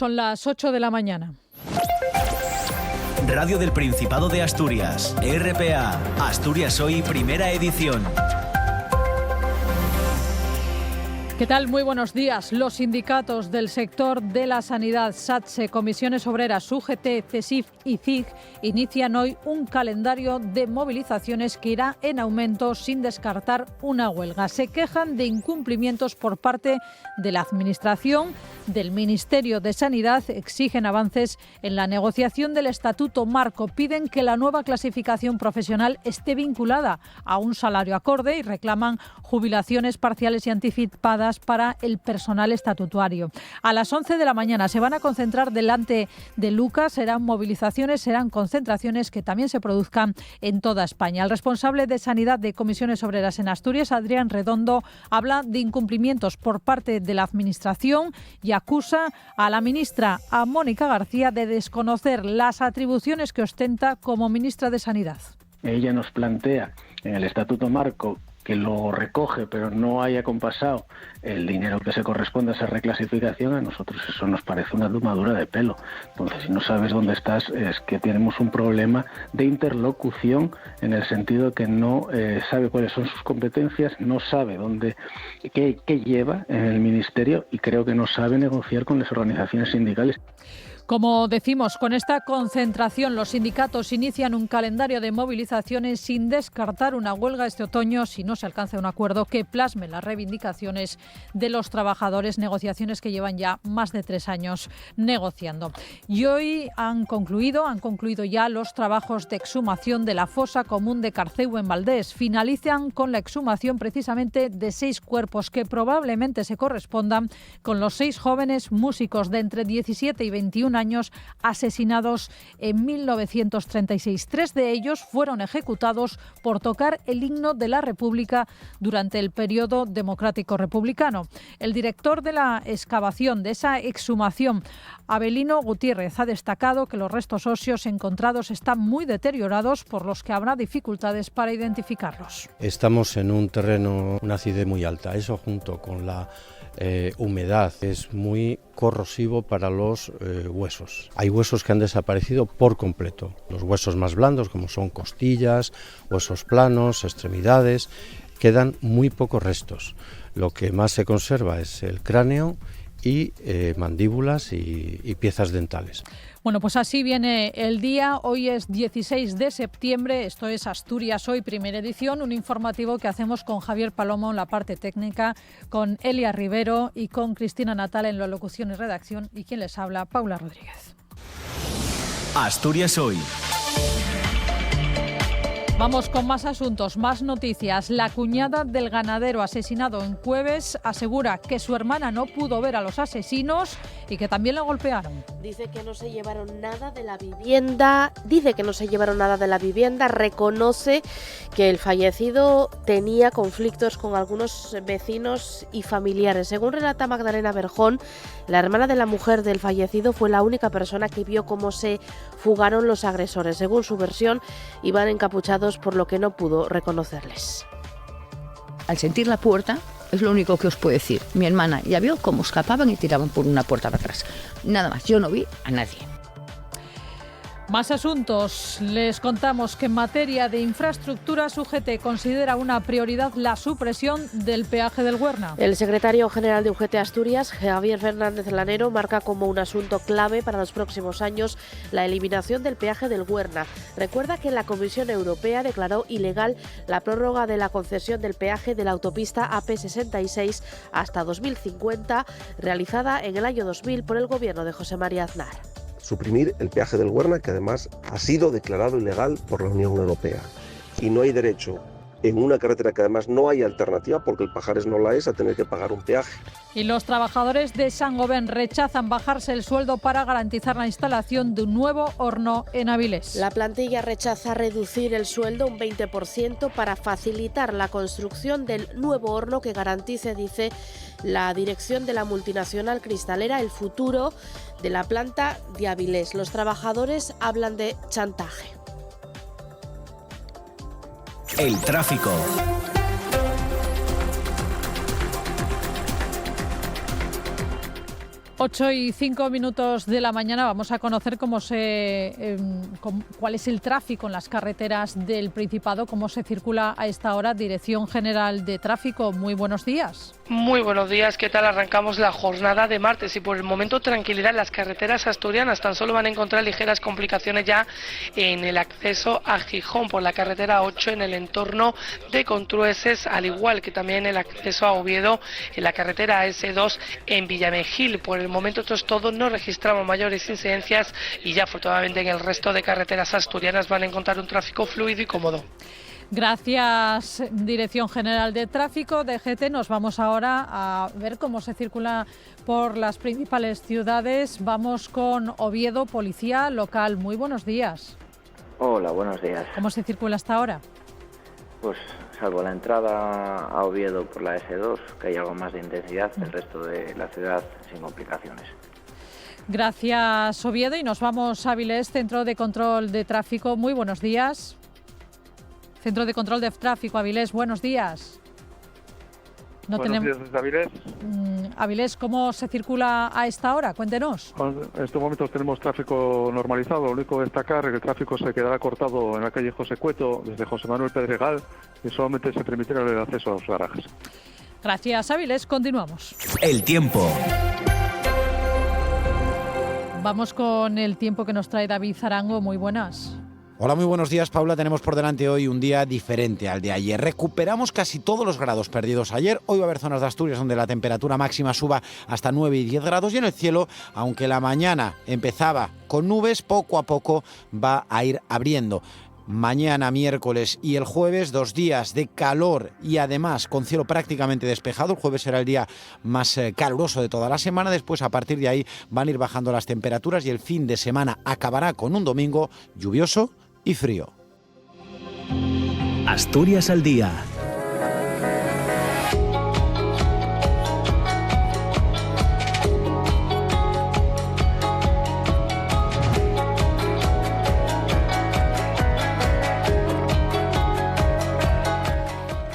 Son las 8 de la mañana. Radio del Principado de Asturias, RPA, Asturias Hoy, primera edición. ¿Qué tal? Muy buenos días. Los sindicatos del sector de la sanidad, SATSE, Comisiones Obreras, UGT, CESIF y CIG, inician hoy un calendario de movilizaciones que irá en aumento sin descartar una huelga. Se quejan de incumplimientos por parte de la Administración, del Ministerio de Sanidad, exigen avances en la negociación del Estatuto Marco, piden que la nueva clasificación profesional esté vinculada a un salario acorde y reclaman jubilaciones parciales y anticipadas para el personal estatutario. A las 11 de la mañana se van a concentrar delante de Lucas, serán movilizaciones, serán concentraciones que también se produzcan en toda España. El responsable de Sanidad de Comisiones Obreras en Asturias, Adrián Redondo, habla de incumplimientos por parte de la Administración y acusa a la ministra, a Mónica García, de desconocer las atribuciones que ostenta como ministra de Sanidad. Ella nos plantea en el Estatuto Marco que lo recoge, pero no haya compasado el dinero que se corresponde a esa reclasificación. A nosotros eso nos parece una tomadura de pelo. Entonces, si no sabes dónde estás, es que tenemos un problema de interlocución, en el sentido que no sabe cuáles son sus competencias, no sabe qué lleva en el Ministerio, y creo que no sabe negociar con las organizaciones sindicales. Como decimos, con esta concentración los sindicatos inician un calendario de movilizaciones sin descartar una huelga este otoño si no se alcanza un acuerdo que plasme las reivindicaciones de los trabajadores, negociaciones que llevan ya más de 3 años negociando. Y hoy han concluido ya los trabajos de exhumación de la fosa común de Carceu en Valdés. Finalizan con la exhumación precisamente de 6 cuerpos que probablemente se correspondan con los 6 jóvenes músicos de entre 17 y 21 años asesinados en 1936. 3 de ellos fueron ejecutados por tocar el himno de la República durante el periodo democrático republicano. El director de la excavación de esa exhumación, Abelino Gutiérrez, ha destacado que los restos óseos encontrados están muy deteriorados, por los que habrá dificultades para identificarlos. Estamos en un terreno, una acidez muy alta. Eso, junto con la humedad, es muy corrosivo para los huesos. Hay huesos que han desaparecido por completo. Los huesos más blandos, como son costillas, huesos planos, extremidades, quedan muy pocos restos. Lo que más se conserva es el cráneo y mandíbulas y piezas dentales. Bueno, pues así viene el día. Hoy es 16 de septiembre, esto es Asturias Hoy, primera edición, un informativo que hacemos con Javier Palomo en la parte técnica, con Elia Rivero y con Cristina Natal en la locución y redacción, y quien les habla, Paula Rodríguez. Asturias Hoy. Vamos con más asuntos, más noticias. La cuñada del ganadero asesinado en Cueves asegura que su hermana no pudo ver a los asesinos y que también le golpearon. Dice que no se llevaron nada de la vivienda, reconoce que el fallecido tenía conflictos con algunos vecinos y familiares. Según relata Magdalena Berjón, la hermana de la mujer del fallecido fue la única persona que vio cómo se fugaron los agresores. Según su versión, iban encapuchados, por lo que no pudo reconocerles. Al sentir la puerta, es lo único que os puedo decir. Mi hermana ya vio cómo escapaban y tiraban por una puerta para atrás. Nada más, yo no vi a nadie. Más asuntos. Les contamos que en materia de infraestructuras, UGT considera una prioridad la supresión del peaje del Güerna. El secretario general de UGT Asturias, Javier Fernández Lanero, marca como un asunto clave para los próximos años la eliminación del peaje del Güerna. Recuerda que la Comisión Europea declaró ilegal la prórroga de la concesión del peaje de la autopista AP66 hasta 2050, realizada en el año 2000 por el gobierno de José María Aznar. Suprimir el peaje del Güerna, que además ha sido declarado ilegal por la Unión Europea. Y no hay derecho, en una carretera que además no hay alternativa, porque el Pajares no la es, a tener que pagar un peaje. Y los trabajadores de Saint-Gobain rechazan bajarse el sueldo para garantizar la instalación de un nuevo horno en Avilés. La plantilla rechaza reducir el sueldo un 20% para facilitar la construcción del nuevo horno que garantice, dice la dirección de la multinacional cristalera, el futuro de la planta de Avilés. Los trabajadores hablan de chantaje. El tráfico. 8:05 de la mañana vamos a conocer cuál es el tráfico en las carreteras del Principado, cómo se circula a esta hora. Dirección General de Tráfico, muy buenos días. Muy buenos días, ¿qué tal? Arrancamos la jornada de martes y por el momento tranquilidad en las carreteras asturianas. Tan solo van a encontrar ligeras complicaciones ya en el acceso a Gijón por la carretera 8 en el entorno de Contrueses, al igual que también el acceso a Oviedo en la carretera S2 en Villamejil. Por el momento esto es todo, no registramos mayores incidencias y ya afortunadamente en el resto de carreteras asturianas van a encontrar un tráfico fluido y cómodo. Gracias, Dirección General de Tráfico, DGT. Nos vamos ahora a ver cómo se circula por las principales ciudades. Vamos con Oviedo, Policía Local. Muy buenos días. Hola, buenos días. ¿Cómo se circula hasta ahora? Pues salvo la entrada a Oviedo por la S2, que hay algo más de intensidad, el resto de la ciudad sin complicaciones. Gracias, Oviedo. Y nos vamos a Avilés, Centro de Control de Tráfico. Muy buenos días. Centro de Control de Tráfico, Avilés, buenos días. Buenos días desde Avilés. Avilés, ¿cómo se circula a esta hora? Cuéntenos. En estos momentos tenemos tráfico normalizado. Lo único que destacar es que el tráfico se quedará cortado en la calle José Cueto, desde José Manuel Pedregal, y solamente se permitirá el acceso a los garajes. Gracias, Avilés. Continuamos. El tiempo. Vamos con el tiempo que nos trae David Zarango. Muy buenas. Hola, muy buenos días, Paula. Tenemos por delante hoy un día diferente al de ayer. Recuperamos casi todos los grados perdidos ayer. Hoy va a haber zonas de Asturias donde la temperatura máxima suba hasta 9 y 10 grados y en el cielo, aunque la mañana empezaba con nubes, poco a poco va a ir abriendo. Mañana, miércoles y el jueves, 2 días de calor y además con cielo prácticamente despejado. El jueves será el día más caluroso de toda la semana. Después, a partir de ahí, van a ir bajando las temperaturas y el fin de semana acabará con un domingo lluvioso y frío. Asturias al día.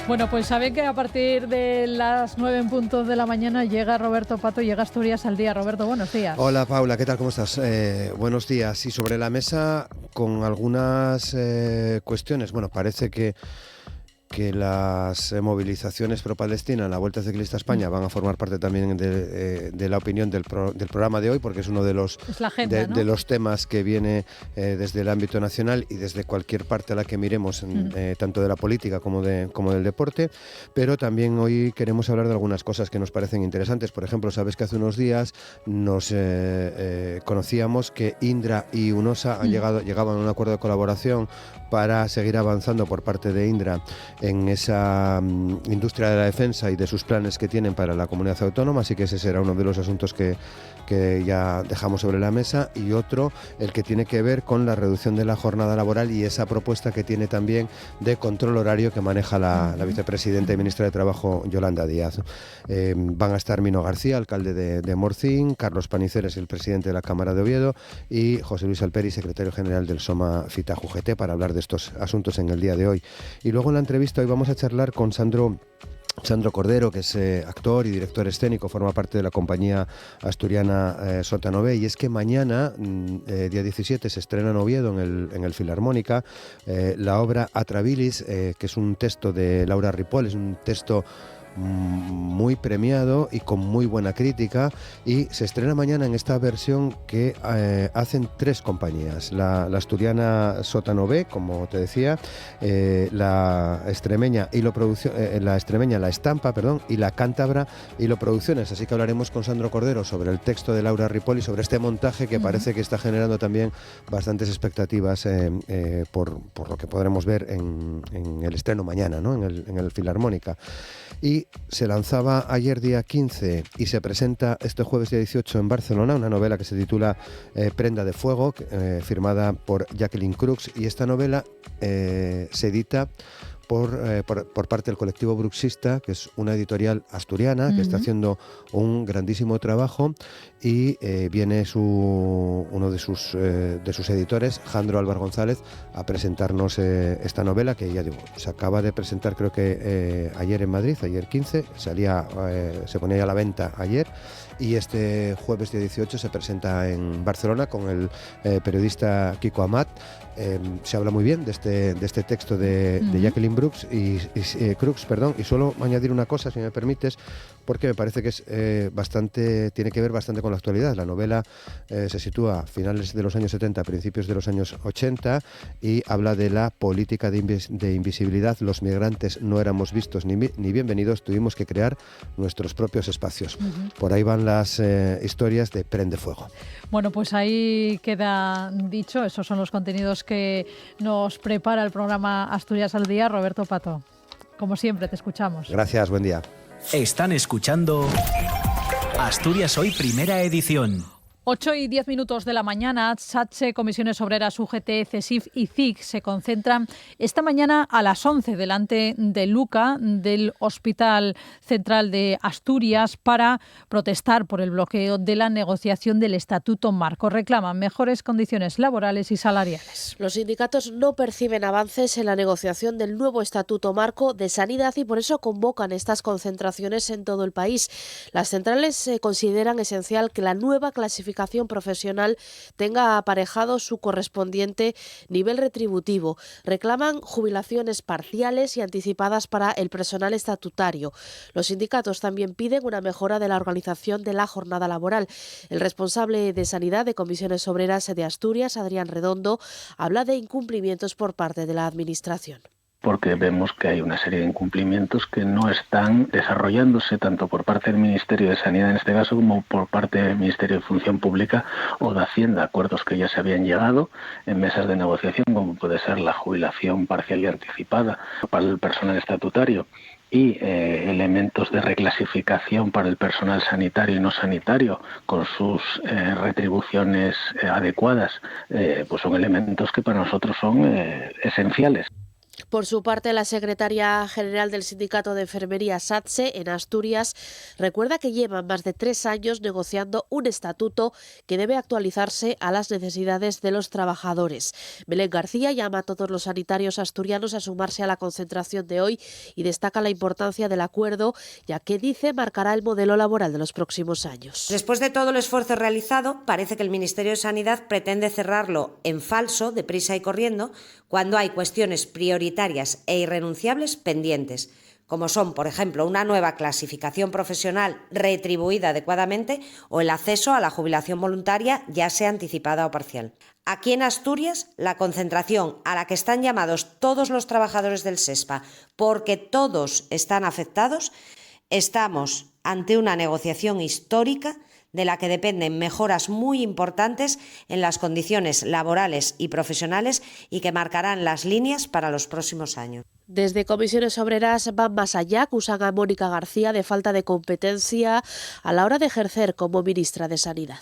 Bueno, pues saben que a partir de las 9 en punto de la mañana llega Roberto Pato, llega Asturias al día. Roberto, buenos días. Hola, Paula, ¿qué tal? ¿Cómo estás? Buenos días. Y sobre la mesa con algunas cuestiones. Bueno, parece que las movilizaciones pro-Palestina en la Vuelta Ciclista a España van a formar parte también de la opinión del programa de hoy, porque es uno de los, agenda, ¿no? de los temas que viene desde el ámbito nacional y desde cualquier parte a la que miremos, tanto de la política como del deporte. Pero también hoy queremos hablar de algunas cosas que nos parecen interesantes. Por ejemplo, sabes que hace unos días nos conocíamos que Indra y UNOSA llegaban a un acuerdo de colaboración para seguir avanzando por parte de Indra en esa industria de la defensa y de sus planes que tienen para la comunidad autónoma, así que ese será uno de los asuntos que ya dejamos sobre la mesa, y otro, el que tiene que ver con la reducción de la jornada laboral y esa propuesta que tiene también de control horario que maneja la vicepresidenta y ministra de Trabajo, Yolanda Díaz. Van a estar Mino García, alcalde de Morcín, Carlos Paniceres, el presidente de la Cámara de Oviedo, y José Luis Alperi, secretario general del SOMA Fitaja UGT, para hablar de estos asuntos en el día de hoy. Y luego en la entrevista hoy vamos a charlar con Sandro Cordero, que es actor y director escénico, forma parte de la compañía asturiana Sótano B, y es que mañana, día 17, se estrena en Oviedo, en el Filarmónica, la obra Atrabilis, que es un texto de Laura Ripoll, es un texto muy premiado y con muy buena crítica, y se estrena mañana en esta versión que hacen 3 compañías: la asturiana Sótano B, como te decía, la extremeña La Estampa, y la cántabra Hilo Producciones. Así que hablaremos con Sandro Cordero sobre el texto de Laura Ripoll y sobre este montaje que parece que está generando también bastantes expectativas por lo que podremos ver en el estreno mañana, ¿no? en el Filarmónica. Y se lanzaba ayer día 15 y se presenta este jueves día 18 en Barcelona una novela que se titula Prenda de Fuego, firmada por Jacqueline Crux, y esta novela se edita por parte del colectivo Bruxista, que es una editorial asturiana que está haciendo un grandísimo trabajo, y viene uno de sus editores, Jandro Álvar González, a presentarnos esta novela que, ya digo, se acaba de presentar, creo que ayer en Madrid, ayer 15, se ponía ya a la venta ayer, y este jueves día 18 se presenta en Barcelona con el periodista Kiko Amat. Se habla muy bien de este texto de Jacqueline Crux, y solo añadir una cosa, si me permites, porque me parece que es tiene que ver bastante con la actualidad. La novela se sitúa a finales de los años 70, principios de los años 80, y habla de la política de invisibilidad. Los migrantes no éramos vistos ni bienvenidos, tuvimos que crear nuestros propios espacios. Por ahí van las historias de Prende Fuego. Bueno, pues ahí queda dicho, esos son los contenidos que nos prepara el programa Asturias al Día. Roberto Pato, como siempre, te escuchamos. Gracias, buen día. Están escuchando Asturias Hoy, primera edición. 8:10 de la mañana, SATSE, Comisiones Obreras, UGT, CESIF y CIG se concentran esta mañana a las 11 delante de Luca, del Hospital Central de Asturias, para protestar por el bloqueo de la negociación del Estatuto Marco. Reclaman mejores condiciones laborales y salariales. Los sindicatos no perciben avances en la negociación del nuevo Estatuto Marco de Sanidad y por eso convocan estas concentraciones en todo el país. Las centrales consideran esencial que la nueva clasificación profesional tenga aparejado su correspondiente nivel retributivo. Reclaman jubilaciones parciales y anticipadas para el personal estatutario. Los sindicatos también piden una mejora de la organización de la jornada laboral. El responsable de Sanidad de Comisiones Obreras de Asturias, Adrián Redondo, habla de incumplimientos por parte de la Administración. Porque vemos que hay una serie de incumplimientos que no están desarrollándose tanto por parte del Ministerio de Sanidad en este caso como por parte del Ministerio de Función Pública o de Hacienda, acuerdos que ya se habían llegado en mesas de negociación, como puede ser la jubilación parcial y anticipada para el personal estatutario y elementos de reclasificación para el personal sanitario y no sanitario con sus retribuciones adecuadas, pues son elementos que para nosotros son esenciales. Por su parte, la secretaria general del Sindicato de Enfermería SATSE en Asturias recuerda que llevan más de 3 años negociando un estatuto que debe actualizarse a las necesidades de los trabajadores. Belén García llama a todos los sanitarios asturianos a sumarse a la concentración de hoy y destaca la importancia del acuerdo, ya que dice marcará el modelo laboral de los próximos años. Después de todo el esfuerzo realizado, parece que el Ministerio de Sanidad pretende cerrarlo en falso, deprisa y corriendo, cuando hay cuestiones prioritarias e irrenunciables pendientes, como son, por ejemplo, una nueva clasificación profesional retribuida adecuadamente o el acceso a la jubilación voluntaria, ya sea anticipada o parcial. Aquí en Asturias, la concentración a la que están llamados todos los trabajadores del SESPA, porque todos están afectados, estamos ante una negociación histórica de la que dependen mejoras muy importantes en las condiciones laborales y profesionales y que marcarán las líneas para los próximos años. Desde Comisiones Obreras van más allá, acusan a Mónica García de falta de competencia a la hora de ejercer como ministra de Sanidad.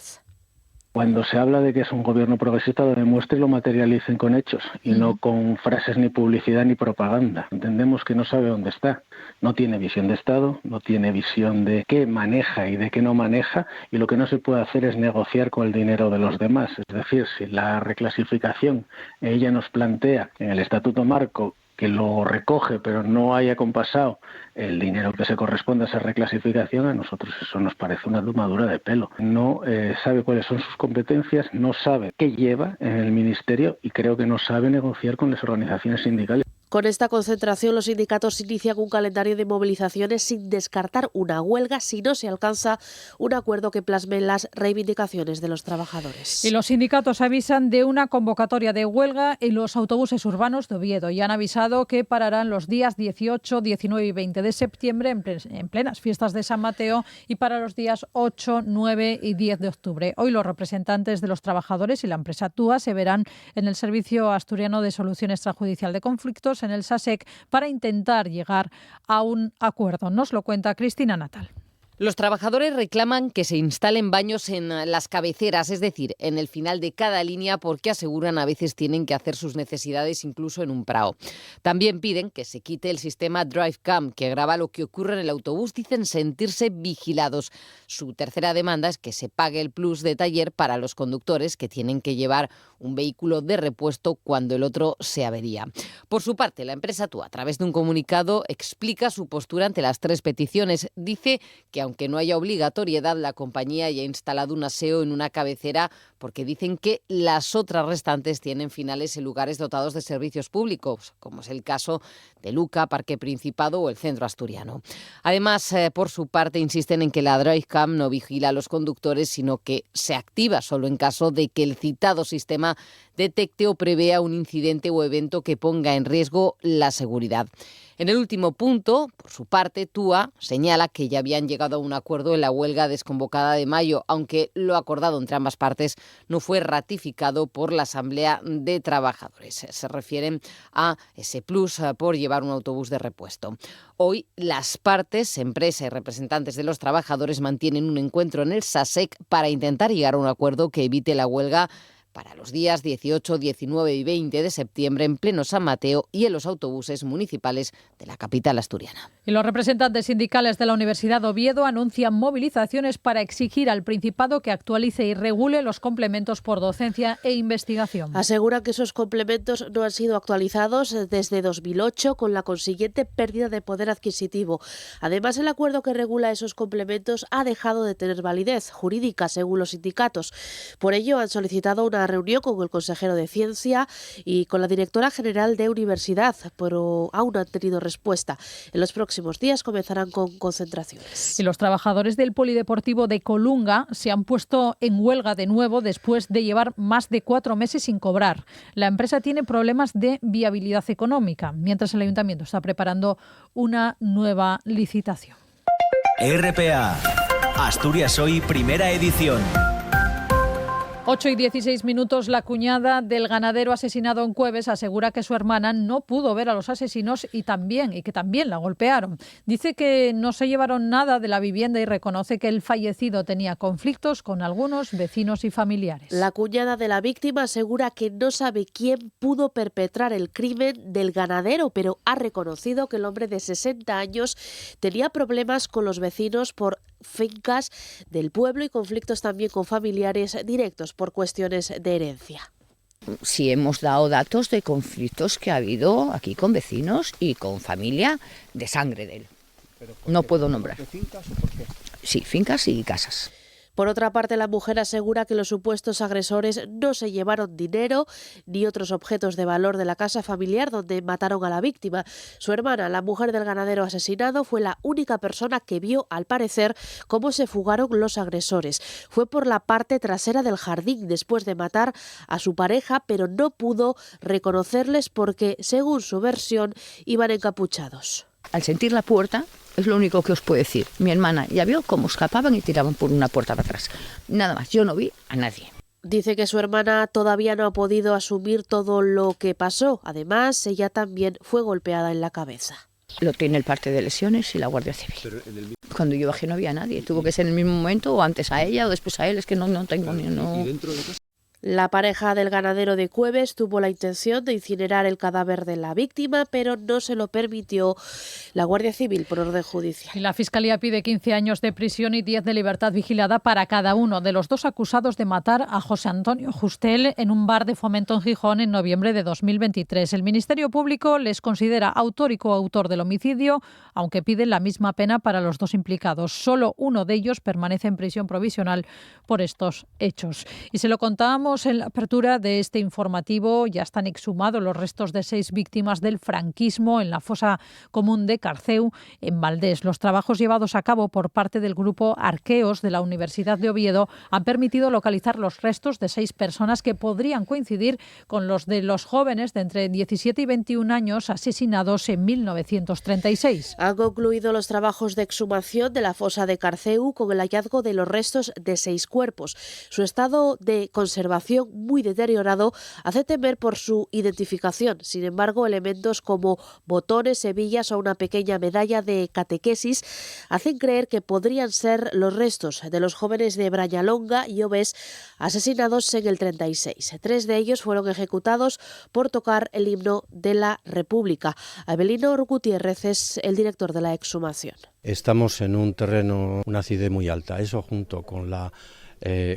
Cuando se habla de que es un gobierno progresista, lo demuestre y lo materialicen con hechos y no con frases ni publicidad ni propaganda. Entendemos que no sabe dónde está, no tiene visión de Estado, no tiene visión de qué maneja y de qué no maneja, y lo que no se puede hacer es negociar con el dinero de los demás. Es decir, si la reclasificación ella nos plantea en el Estatuto Marco que lo recoge pero no haya compasado el dinero que se corresponde a esa reclasificación, a nosotros eso nos parece una tomadura de pelo. No sabe cuáles son sus competencias, no sabe qué lleva en el Ministerio y creo que no sabe negociar con las organizaciones sindicales. Con esta concentración, los sindicatos inician un calendario de movilizaciones sin descartar una huelga si no se alcanza un acuerdo que plasme las reivindicaciones de los trabajadores. Y los sindicatos avisan de una convocatoria de huelga en los autobuses urbanos de Oviedo y han avisado que pararán los días 18, 19 y 20 de septiembre en plenas fiestas de San Mateo y para los días 8, 9 y 10 de octubre. Hoy los representantes de los trabajadores y la empresa TUA se verán en el Servicio Asturiano de Solución Extrajudicial de Conflictos, en el SASEC, para intentar llegar a un acuerdo. Nos lo cuenta Cristina Natal. Los trabajadores reclaman que se instalen baños en las cabeceras, es decir, en el final de cada línea, porque aseguran a veces tienen que hacer sus necesidades incluso en un prao. También piden que se quite el sistema DriveCam, que graba lo que ocurre en el autobús. Dicen sentirse vigilados. Su tercera demanda es que se pague el plus de taller para los conductores que tienen que llevar un vehículo de repuesto cuando el otro se avería. Por su parte, la empresa TUA, a través de un comunicado, explica su postura ante las tres peticiones. Dice que aunque no haya obligatoriedad, la compañía ya ha instalado un aseo en una cabecera porque dicen que las otras restantes tienen finales en lugares dotados de servicios públicos, como es el caso de Luca, Parque Principado o el Centro Asturiano. Además, por su parte, insisten en que la DriveCam no vigila a los conductores, sino que se activa solo en caso de que el citado sistema detecte o prevea un incidente o evento que ponga en riesgo la seguridad. En el último punto, por su parte, TUA señala que ya habían llegado a un acuerdo en la huelga desconvocada de mayo, aunque lo acordado entre ambas partes no fue ratificado por la Asamblea de Trabajadores. Se refieren a ese plus por llevar un autobús de repuesto. Hoy las partes, empresa y representantes de los trabajadores, mantienen un encuentro en el SASEC para intentar llegar a un acuerdo que evite la huelga para los días 18, 19 y 20 de septiembre en pleno San Mateo y en los autobuses municipales de la capital asturiana. Y los representantes sindicales de la Universidad de Oviedo anuncian movilizaciones para exigir al Principado que actualice y regule los complementos por docencia e investigación. Aseguran que esos complementos no han sido actualizados desde 2008, con la consiguiente pérdida de poder adquisitivo. Además, el acuerdo que regula esos complementos ha dejado de tener validez jurídica, según los sindicatos. Por ello, han solicitado una reunión con el consejero de Ciencia y con la directora general de Universidad, pero aún no han tenido respuesta. En los próximos días comenzarán con concentraciones. Y los trabajadores del Polideportivo de Colunga se han puesto en huelga de nuevo después de llevar más de 4 meses sin cobrar. La empresa tiene problemas de viabilidad económica, mientras el ayuntamiento está preparando una nueva licitación. RPA, Asturias Hoy, primera edición. 8:16, la cuñada del ganadero asesinado en Cueves asegura que su hermana no pudo ver a los asesinos y que también la golpearon. Dice que no se llevaron nada de la vivienda y reconoce que el fallecido tenía conflictos con algunos vecinos y familiares. La cuñada de la víctima asegura que no sabe quién pudo perpetrar el crimen del ganadero, pero ha reconocido que el hombre de 60 años tenía problemas con los vecinos por fincas del pueblo y conflictos también con familiares directos por cuestiones de herencia. Sí, hemos dado datos de conflictos que ha habido aquí con vecinos y con familia de sangre de él. No puedo nombrar. ¿De fincas o por qué? Sí, fincas y casas. Por otra parte, la mujer asegura que los supuestos agresores no se llevaron dinero ni otros objetos de valor de la casa familiar donde mataron a la víctima. Su hermana, la mujer del ganadero asesinado, fue la única persona que vio, al parecer, cómo se fugaron los agresores. Fue por la parte trasera del jardín después de matar a su pareja, pero no pudo reconocerles porque, según su versión, iban encapuchados. Al sentir la puerta, es lo único que os puedo decir. Mi hermana ya vio cómo escapaban y tiraban por una puerta para atrás. Nada más, yo no vi a nadie. Dice que su hermana todavía no ha podido asumir todo lo que pasó. Además, ella también fue golpeada en la cabeza. Lo tiene el parte de lesiones y la Guardia Civil. Cuando yo bajé no había nadie. Tuvo que ser en el mismo momento o antes a ella o después a él. Es que no tengo ni... No. ¿Y dentro de casa? La pareja del ganadero de Cueves tuvo la intención de incinerar el cadáver de la víctima, pero no se lo permitió la Guardia Civil por orden judicial. Y la Fiscalía pide 15 años de prisión y 10 de libertad vigilada para cada uno de los dos acusados de matar a José Antonio Justel en un bar de Fomento en Gijón en noviembre de 2023. El Ministerio Público les considera autor y coautor del homicidio, aunque piden la misma pena para los dos implicados. Solo uno de ellos permanece en prisión provisional por estos hechos. Y se lo contábamos en la apertura de este informativo. Ya están exhumados los restos de 6 víctimas del franquismo en la fosa común de Carceu, en Valdés. Los trabajos llevados a cabo por parte del grupo Arqueos de la Universidad de Oviedo han permitido localizar los restos de 6 personas que podrían coincidir con los de los jóvenes de entre 17 y 21 años asesinados en 1936. Han concluido los trabajos de exhumación de la fosa de Carceu con el hallazgo de los restos de 6 cuerpos. Su estado de conservación conservación muy deteriorado hace temer por su identificación. Sin embargo, elementos como botones, hebillas o una pequeña medalla de catequesis hacen creer que podrían ser los restos de los jóvenes de Brañalonga y Obés asesinados en el 36. 3 de ellos fueron ejecutados por tocar el himno de la República. Abelino Gutiérrez es el director de la exhumación. Estamos en un terreno, una acidez muy alta. Eso junto con la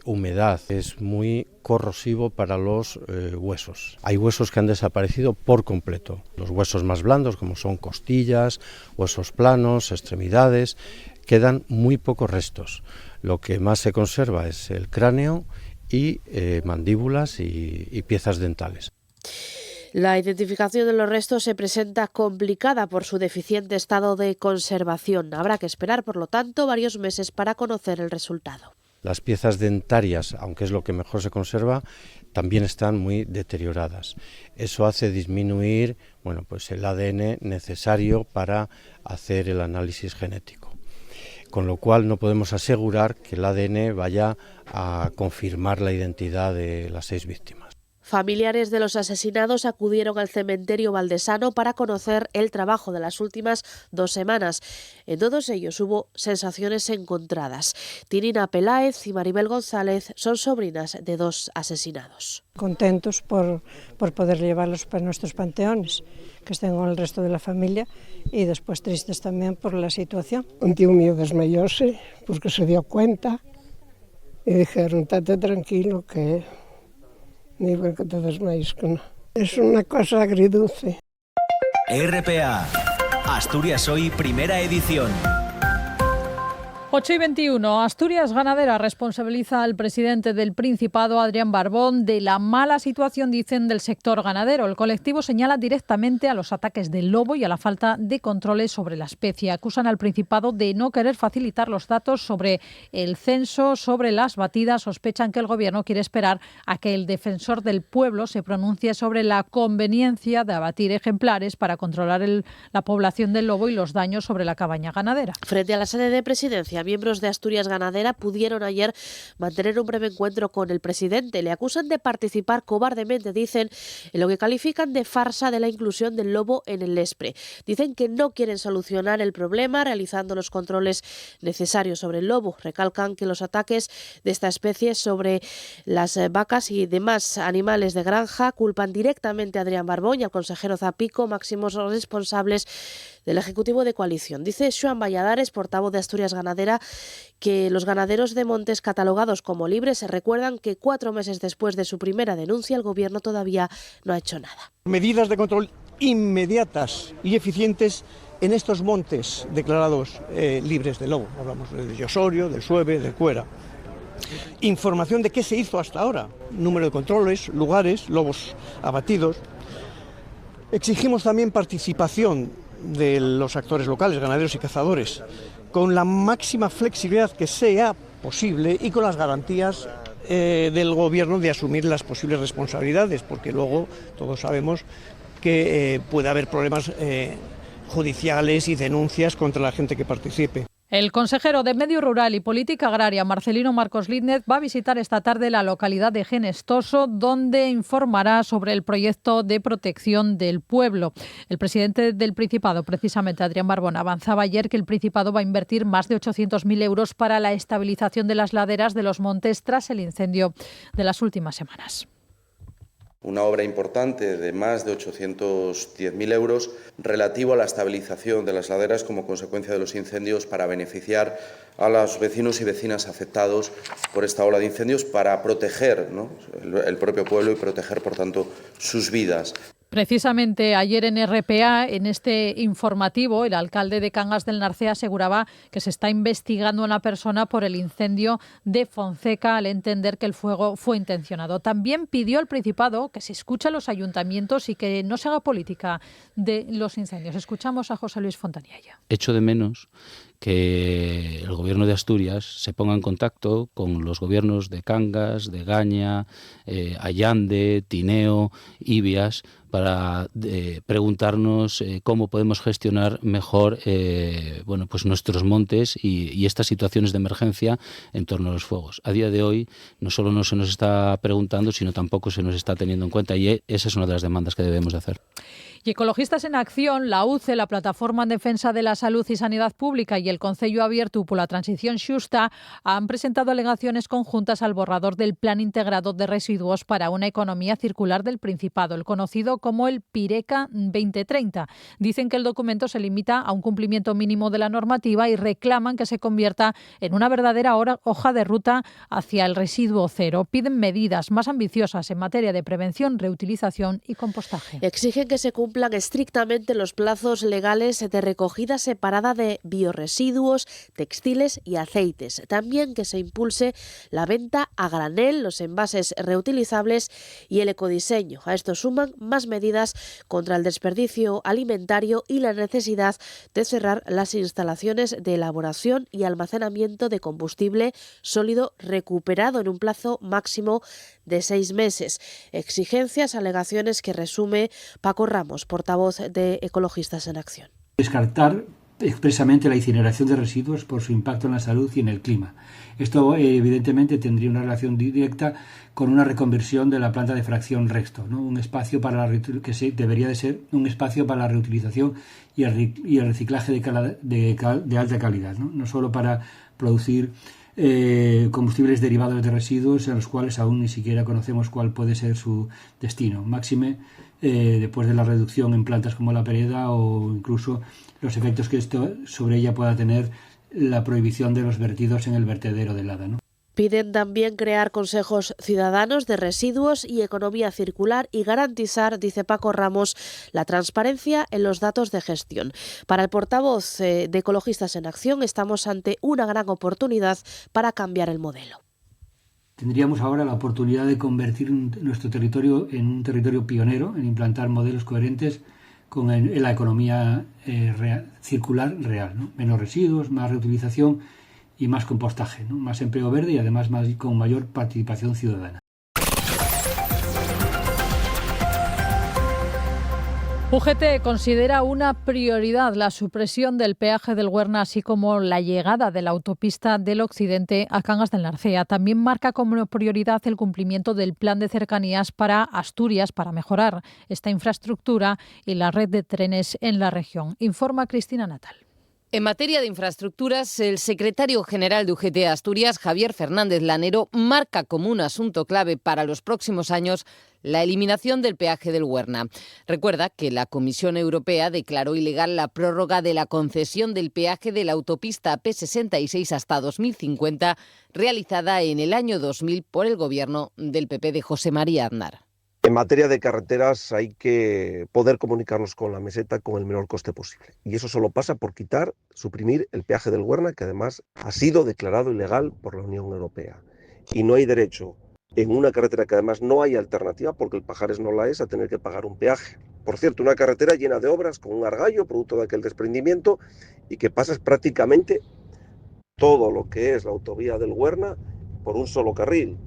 humedad es muy corrosivo para los huesos. Hay huesos que han desaparecido por completo. Los huesos más blandos, como son costillas, huesos planos, extremidades, quedan muy pocos restos. Lo que más se conserva es el cráneo y mandíbulas y piezas dentales. La identificación de los restos se presenta complicada por su deficiente estado de conservación. Habrá que esperar, por lo tanto, varios meses para conocer el resultado. Las piezas dentarias, aunque es lo que mejor se conserva, también están muy deterioradas. Eso hace disminuir, pues el ADN necesario para hacer el análisis genético. Con lo cual no podemos asegurar que el ADN vaya a confirmar la identidad de las 6 víctimas. Familiares de los asesinados acudieron al cementerio valdesano para conocer el trabajo de las últimas 2 semanas. En todos ellos hubo sensaciones encontradas. Tirina Peláez y Maribel González son sobrinas de 2 asesinados. Contentos por poder llevarlos para nuestros panteones, que estén con el resto de la familia, y después tristes también por la situación. Un tío mío desmayóse porque se dio cuenta y dijeron, estate tranquilo que ni ver que te desmayes, que no. Es una cosa agridulce. RPA, Asturias Hoy, primera edición. 8:21. Asturias Ganadera responsabiliza al presidente del Principado, Adrián Barbón, de la mala situación, dicen, del sector ganadero. El colectivo señala directamente a los ataques del lobo y a la falta de controles sobre la especie. Acusan al Principado de no querer facilitar los datos sobre el censo, sobre las batidas. Sospechan que el Gobierno quiere esperar a que el defensor del pueblo se pronuncie sobre la conveniencia de abatir ejemplares para controlar la población del lobo y los daños sobre la cabaña ganadera. Frente a la sede de Presidencia, miembros de Asturias Ganadera pudieron ayer mantener un breve encuentro con el presidente. Le acusan de participar cobardemente, dicen, en lo que califican de farsa de la inclusión del lobo en el Lespre. Dicen que no quieren solucionar el problema realizando los controles necesarios sobre el lobo. Recalcan que los ataques de esta especie sobre las vacas y demás animales de granja culpan directamente a Adrián Barbón y al consejero Zapico, máximos responsables del Ejecutivo de Coalición. Dice Xoán Valladares, portavoz de Asturias Ganadera, que los ganaderos de montes catalogados como libres se recuerdan que 4 meses después de su primera denuncia el Gobierno todavía no ha hecho nada. Medidas de control inmediatas y eficientes en estos montes declarados libres de lobo. Hablamos del Llosorio, del Sueve, del Cuera. Información de qué se hizo hasta ahora, número de controles, lugares, lobos abatidos. Exigimos también participación de los actores locales, ganaderos y cazadores, con la máxima flexibilidad que sea posible y con las garantías del Gobierno de asumir las posibles responsabilidades, porque luego todos sabemos que puede haber problemas judiciales y denuncias contra la gente que participe. El consejero de Medio Rural y Política Agraria, Marcelino Marcos Lídnez, va a visitar esta tarde la localidad de Genestoso, donde informará sobre el proyecto de protección del pueblo. El presidente del Principado, precisamente Adrián Barbón, avanzaba ayer que el Principado va a invertir más de 800.000 euros para la estabilización de las laderas de los montes tras el incendio de las últimas semanas. Una obra importante de más de 810.000 euros relativo a la estabilización de las laderas como consecuencia de los incendios para beneficiar a los vecinos y vecinas afectados por esta ola de incendios para proteger, ¿no?, el propio pueblo y proteger, por tanto, sus vidas. Precisamente ayer en RPA, en este informativo, el alcalde de Cangas del Narcea aseguraba que se está investigando a una persona por el incendio de Fonseca al entender que el fuego fue intencionado. También pidió al Principado que se escuche a los ayuntamientos y que no se haga política de los incendios. Escuchamos a José Luis Fontaniella. Echo de menos que el Gobierno de Asturias se ponga en contacto con los gobiernos de Cangas, de Gaña, Allande, Tineo, Ibias, para preguntarnos cómo podemos gestionar mejor pues nuestros montes y estas situaciones de emergencia en torno a los fuegos. A día de hoy no solo no se nos está preguntando, sino tampoco se nos está teniendo en cuenta, y esa es una de las demandas que debemos de hacer. Y Ecologistas en Acción, la UCE, la Plataforma en Defensa de la Salud y Sanidad Pública y el Concello Abierto por la Transición Xusta han presentado alegaciones conjuntas al borrador del Plan Integrado de Residuos para una Economía Circular del Principado, el conocido como el PIRECA 2030. Dicen que el documento se limita a un cumplimiento mínimo de la normativa y reclaman que se convierta en una verdadera hoja de ruta hacia el residuo cero. Piden medidas más ambiciosas en materia de prevención, reutilización y compostaje. Exigen que se cumplan estrictamente los plazos legales de recogida separada de biorresiduos, textiles y aceites. También que se impulse la venta a granel, los envases reutilizables y el ecodiseño. A esto suman más medidas contra el desperdicio alimentario y la necesidad de cerrar las instalaciones de elaboración y almacenamiento de combustible sólido recuperado en un plazo máximo de 6 meses. Exigencias, alegaciones que resume Paco Ramos, portavoz de Ecologistas en Acción. Descartar expresamente la incineración de residuos por su impacto en la salud y en el clima. Esto evidentemente tendría una relación directa con una reconversión de la planta de fracción Rexto, ¿no? Un espacio debería de ser un espacio para la reutilización y el reciclaje de alta calidad, ¿no? Solo para producir combustibles derivados de residuos en los cuales aún ni siquiera conocemos cuál puede ser su destino. Máxime después de la reducción en plantas como la pereda o incluso los efectos que esto sobre ella pueda tener la prohibición de los vertidos en el vertedero del Hada, ¿no? Piden también crear consejos ciudadanos de residuos y economía circular y garantizar, dice Paco Ramos, la transparencia en los datos de gestión. Para el portavoz de Ecologistas en Acción, estamos ante una gran oportunidad para cambiar el modelo. Tendríamos ahora la oportunidad de convertir nuestro territorio en un territorio pionero en implantar modelos coherentes con la economía circular real, ¿no? Menos residuos, más reutilización y más compostaje, ¿no? Más empleo verde y además con mayor participación ciudadana. UGT considera una prioridad la supresión del peaje del Huerna, así como la llegada de la autopista del Occidente a Cangas del Narcea. También marca como prioridad el cumplimiento del plan de cercanías para Asturias para mejorar esta infraestructura y la red de trenes en la región. Informa Cristina Natal. En materia de infraestructuras, el secretario general de UGT Asturias, Javier Fernández Lanero, marca como un asunto clave para los próximos años la eliminación del peaje del Huerna. Recuerda que la Comisión Europea declaró ilegal la prórroga de la concesión del peaje de la autopista P66 hasta 2050, realizada en el año 2000 por el gobierno del PP de José María Aznar. En materia de carreteras hay que poder comunicarnos con la meseta con el menor coste posible. Y eso solo pasa por suprimir el peaje del Huerna, que además ha sido declarado ilegal por la Unión Europea. Y no hay derecho en una carretera que además no hay alternativa, porque el Pajares no la es, a tener que pagar un peaje. Por cierto, una carretera llena de obras con un argallo, producto de aquel desprendimiento, y que pasas prácticamente todo lo que es la autovía del Huerna por un solo carril.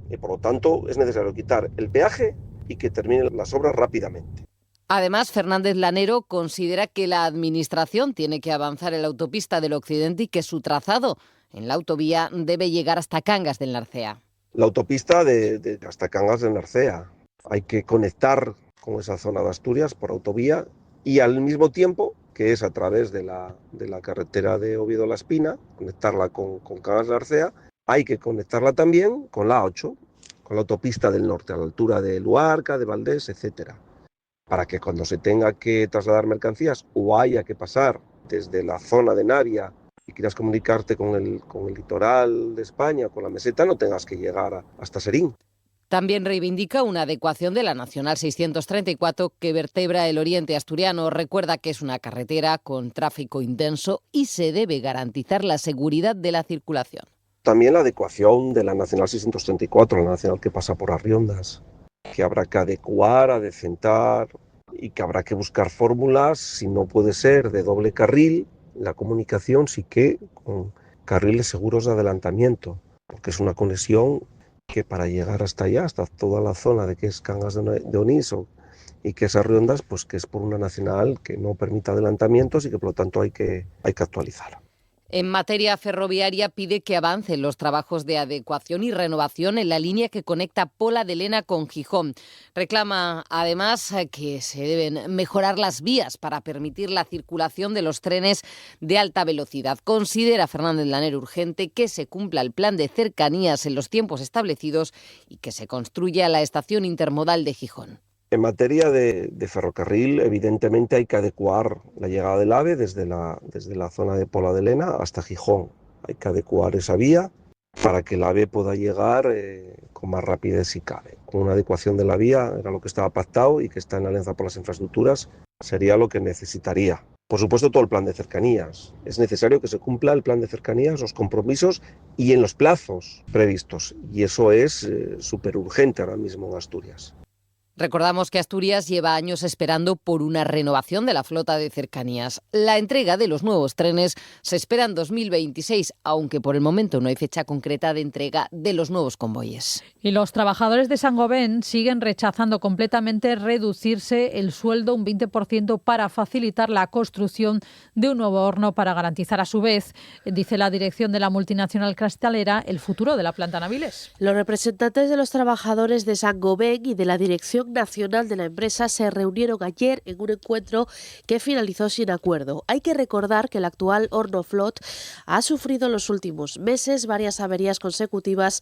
Y por lo tanto es necesario quitar el peaje y que terminen las obras rápidamente. Además, Fernández Lanero considera que la Administración tiene que avanzar en la autopista del Occidente y que su trazado en la autovía debe llegar hasta Cangas del Narcea. La autopista de hasta Cangas del Narcea. Hay que conectar con esa zona de Asturias por autovía y al mismo tiempo, que es a través de la carretera de Oviedo-La Espina, conectarla con Cangas del Narcea. Hay que conectarla también con la A8, con la autopista del norte, a la altura de Luarca, de Valdés, etcétera, para que cuando se tenga que trasladar mercancías o haya que pasar desde la zona de Navia y quieras comunicarte con el litoral de España, con la meseta, no tengas que llegar hasta Serín. También reivindica una adecuación de la Nacional 634 que vertebra el oriente asturiano. Recuerda que es una carretera con tráfico intenso y se debe garantizar la seguridad de la circulación. También la adecuación de la Nacional 634, la nacional que pasa por Arriondas, que habrá que adecuar, adecentar y que habrá que buscar fórmulas, si no puede ser de doble carril, la comunicación sí que con carriles seguros de adelantamiento, porque es una conexión que para llegar hasta allá, hasta toda la zona de que es Cangas de Onís y que esas rondas, pues que es por una nacional que no permite adelantamientos y que por lo tanto hay que actualizar. En materia ferroviaria pide que avancen los trabajos de adecuación y renovación en la línea que conecta Pola de Lena con Gijón. Reclama además que se deben mejorar las vías para permitir la circulación de los trenes de alta velocidad. Considera Fernández Lanero urgente que se cumpla el plan de cercanías en los tiempos establecidos y que se construya la estación intermodal de Gijón. En materia de ferrocarril, evidentemente hay que adecuar la llegada del AVE desde la zona de Pola de Lena hasta Gijón. Hay que adecuar esa vía para que el AVE pueda llegar con más rapidez si cabe. Con una adecuación de la vía era lo que estaba pactado y que está en la Alianza por las Infraestructuras, sería lo que necesitaría. Por supuesto, todo el plan de cercanías. Es necesario que se cumpla el plan de cercanías, los compromisos y en los plazos previstos. Y eso es súper urgente ahora mismo en Asturias. Recordamos que Asturias lleva años esperando por una renovación de la flota de cercanías. La entrega de los nuevos trenes se espera en 2026, aunque por el momento no hay fecha concreta de entrega de los nuevos convoyes. Y los trabajadores de Saint-Gobain siguen rechazando completamente reducirse el sueldo un 20% para facilitar la construcción de un nuevo horno para garantizar a su vez, dice la dirección de la multinacional cristalera, el futuro de la planta Naviles. Los representantes de los trabajadores de Saint-Gobain y de la dirección nacional de la empresa se reunieron ayer en un encuentro que finalizó sin acuerdo. Hay que recordar que el actual horno Flot ha sufrido en los últimos meses varias averías consecutivas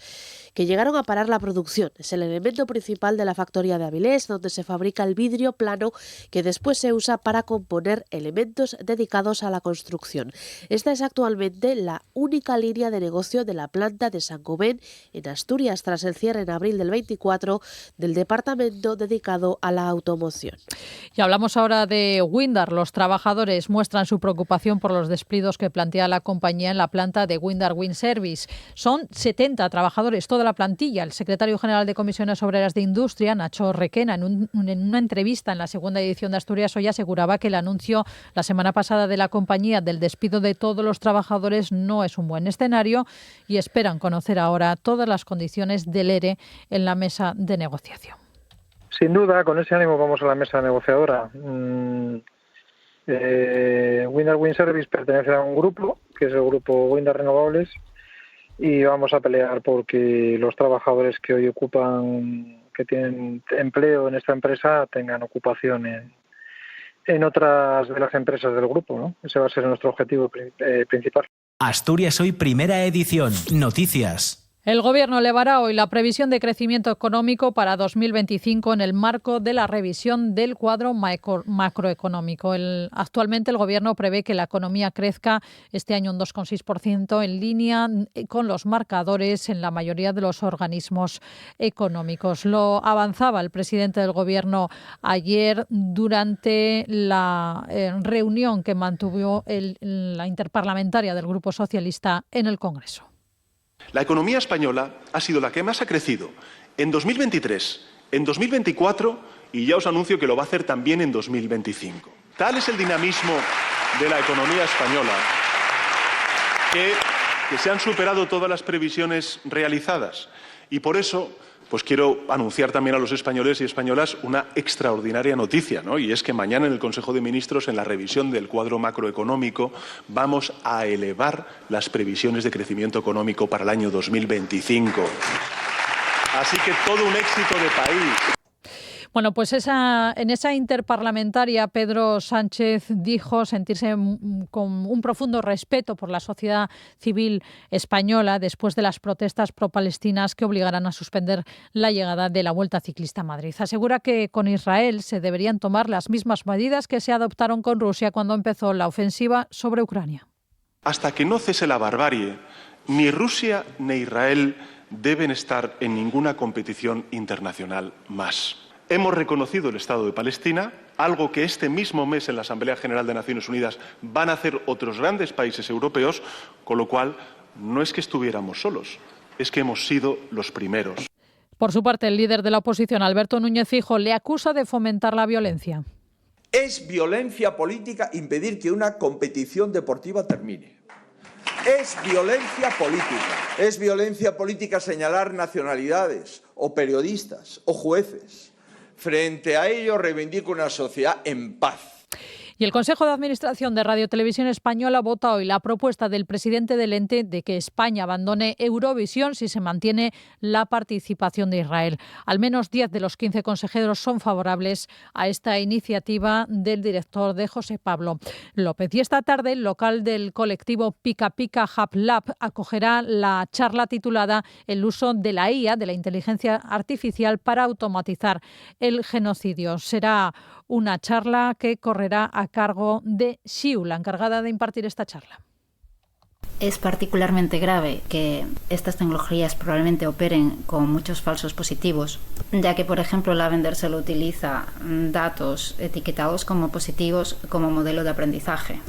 que llegaron a parar la producción. Es el elemento principal de la factoría de Avilés, donde se fabrica el vidrio plano que después se usa para componer elementos dedicados a la construcción. Esta es actualmente la única línea de negocio de la planta de Saint-Gobain en Asturias, tras el cierre en abril del 24 del departamento dedicado a la automoción. Y hablamos ahora de Windar. Los trabajadores muestran su preocupación por los despidos que plantea la compañía en la planta de Windar Wind Service. Son 70 trabajadores, toda la plantilla. El secretario general de Comisiones Obreras de Industria, Nacho Requena, en una entrevista en la segunda edición de Asturias Hoy, aseguraba que el anuncio la semana pasada de la compañía del despido de todos los trabajadores no es un buen escenario y esperan conocer ahora todas las condiciones del ERE en la mesa de negociación. Sin duda, con ese ánimo vamos a la mesa negociadora. Windar Wind Service pertenece a un grupo, que es el grupo Windar Renovables, y vamos a pelear porque los trabajadores que hoy ocupan, que tienen empleo en esta empresa, tengan ocupación en otras de las empresas del grupo, ¿no? Ese va a ser nuestro objetivo principal. Asturias Hoy, primera edición. Noticias. El Gobierno elevará hoy la previsión de crecimiento económico para 2025 en el marco de la revisión del cuadro macroeconómico. Actualmente el Gobierno prevé que la economía crezca este año un 2,6%, en línea con los marcadores en la mayoría de los organismos económicos. Lo avanzaba el presidente del Gobierno ayer durante la reunión que mantuvo la interparlamentaria del Grupo Socialista en el Congreso. La economía española ha sido la que más ha crecido en 2023, en 2024 y ya os anuncio que lo va a hacer también en 2025. Tal es el dinamismo de la economía española que se han superado todas las previsiones realizadas y por eso pues quiero anunciar también a los españoles y españolas una extraordinaria noticia, ¿no? Y es que mañana en el Consejo de Ministros, en la revisión del cuadro macroeconómico, vamos a elevar las previsiones de crecimiento económico para el año 2025. Así que todo un éxito de país. Bueno, pues en esa interparlamentaria Pedro Sánchez dijo sentirse con un profundo respeto por la sociedad civil española después de las protestas pro-palestinas que obligarán a suspender la llegada de la Vuelta Ciclista a Madrid. Asegura que con Israel se deberían tomar las mismas medidas que se adoptaron con Rusia cuando empezó la ofensiva sobre Ucrania. Hasta que no cese la barbarie, ni Rusia ni Israel deben estar en ninguna competición internacional más. Hemos reconocido el Estado de Palestina, algo que este mismo mes en la Asamblea General de Naciones Unidas van a hacer otros grandes países europeos, con lo cual no es que estuviéramos solos, es que hemos sido los primeros. Por su parte, el líder de la oposición, Alberto Núñez Feijóo, le acusa de fomentar la violencia. Es violencia política impedir que una competición deportiva termine. Es violencia política. Es violencia política señalar nacionalidades o periodistas o jueces. Frente a ello, reivindico una sociedad en paz. Y el Consejo de Administración de Radio Televisión Española vota hoy la propuesta del presidente del ente de que España abandone Eurovisión si se mantiene la participación de Israel. Al menos 10 de los 15 consejeros son favorables a esta iniciativa del director de José Pablo López. Y esta tarde el local del colectivo Pica Pica Hub Lab acogerá la charla titulada El uso de la IA, de la inteligencia artificial, para automatizar el genocidio. Será una charla que correrá a cargo de Xiu, la encargada de impartir esta charla. Es particularmente grave que estas tecnologías probablemente operen con muchos falsos positivos, ya que, por ejemplo, Lavender solo utiliza datos etiquetados como positivos como modelo de aprendizaje.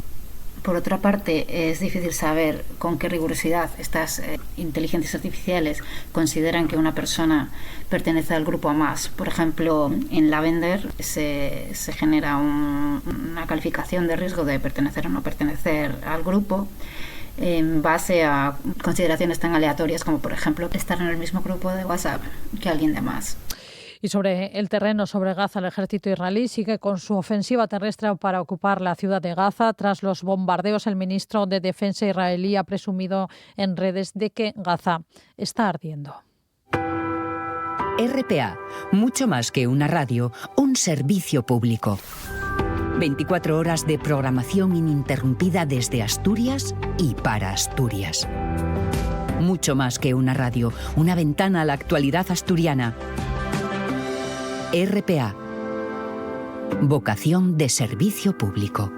Por otra parte, es difícil saber con qué rigurosidad estas inteligencias artificiales consideran que una persona pertenece al grupo más. Por ejemplo, en Lavender se genera una calificación de riesgo de pertenecer o no pertenecer al grupo en base a consideraciones tan aleatorias como, por ejemplo, estar en el mismo grupo de WhatsApp que alguien de más. Y sobre el terreno, sobre Gaza, el ejército israelí sigue con su ofensiva terrestre para ocupar la ciudad de Gaza. Tras los bombardeos, el ministro de Defensa israelí ha presumido en redes de que Gaza está ardiendo. RPA, mucho más que una radio, un servicio público. 24 horas de programación ininterrumpida desde Asturias y para Asturias. Mucho más que una radio, una ventana a la actualidad asturiana. RPA. Vocación de servicio público.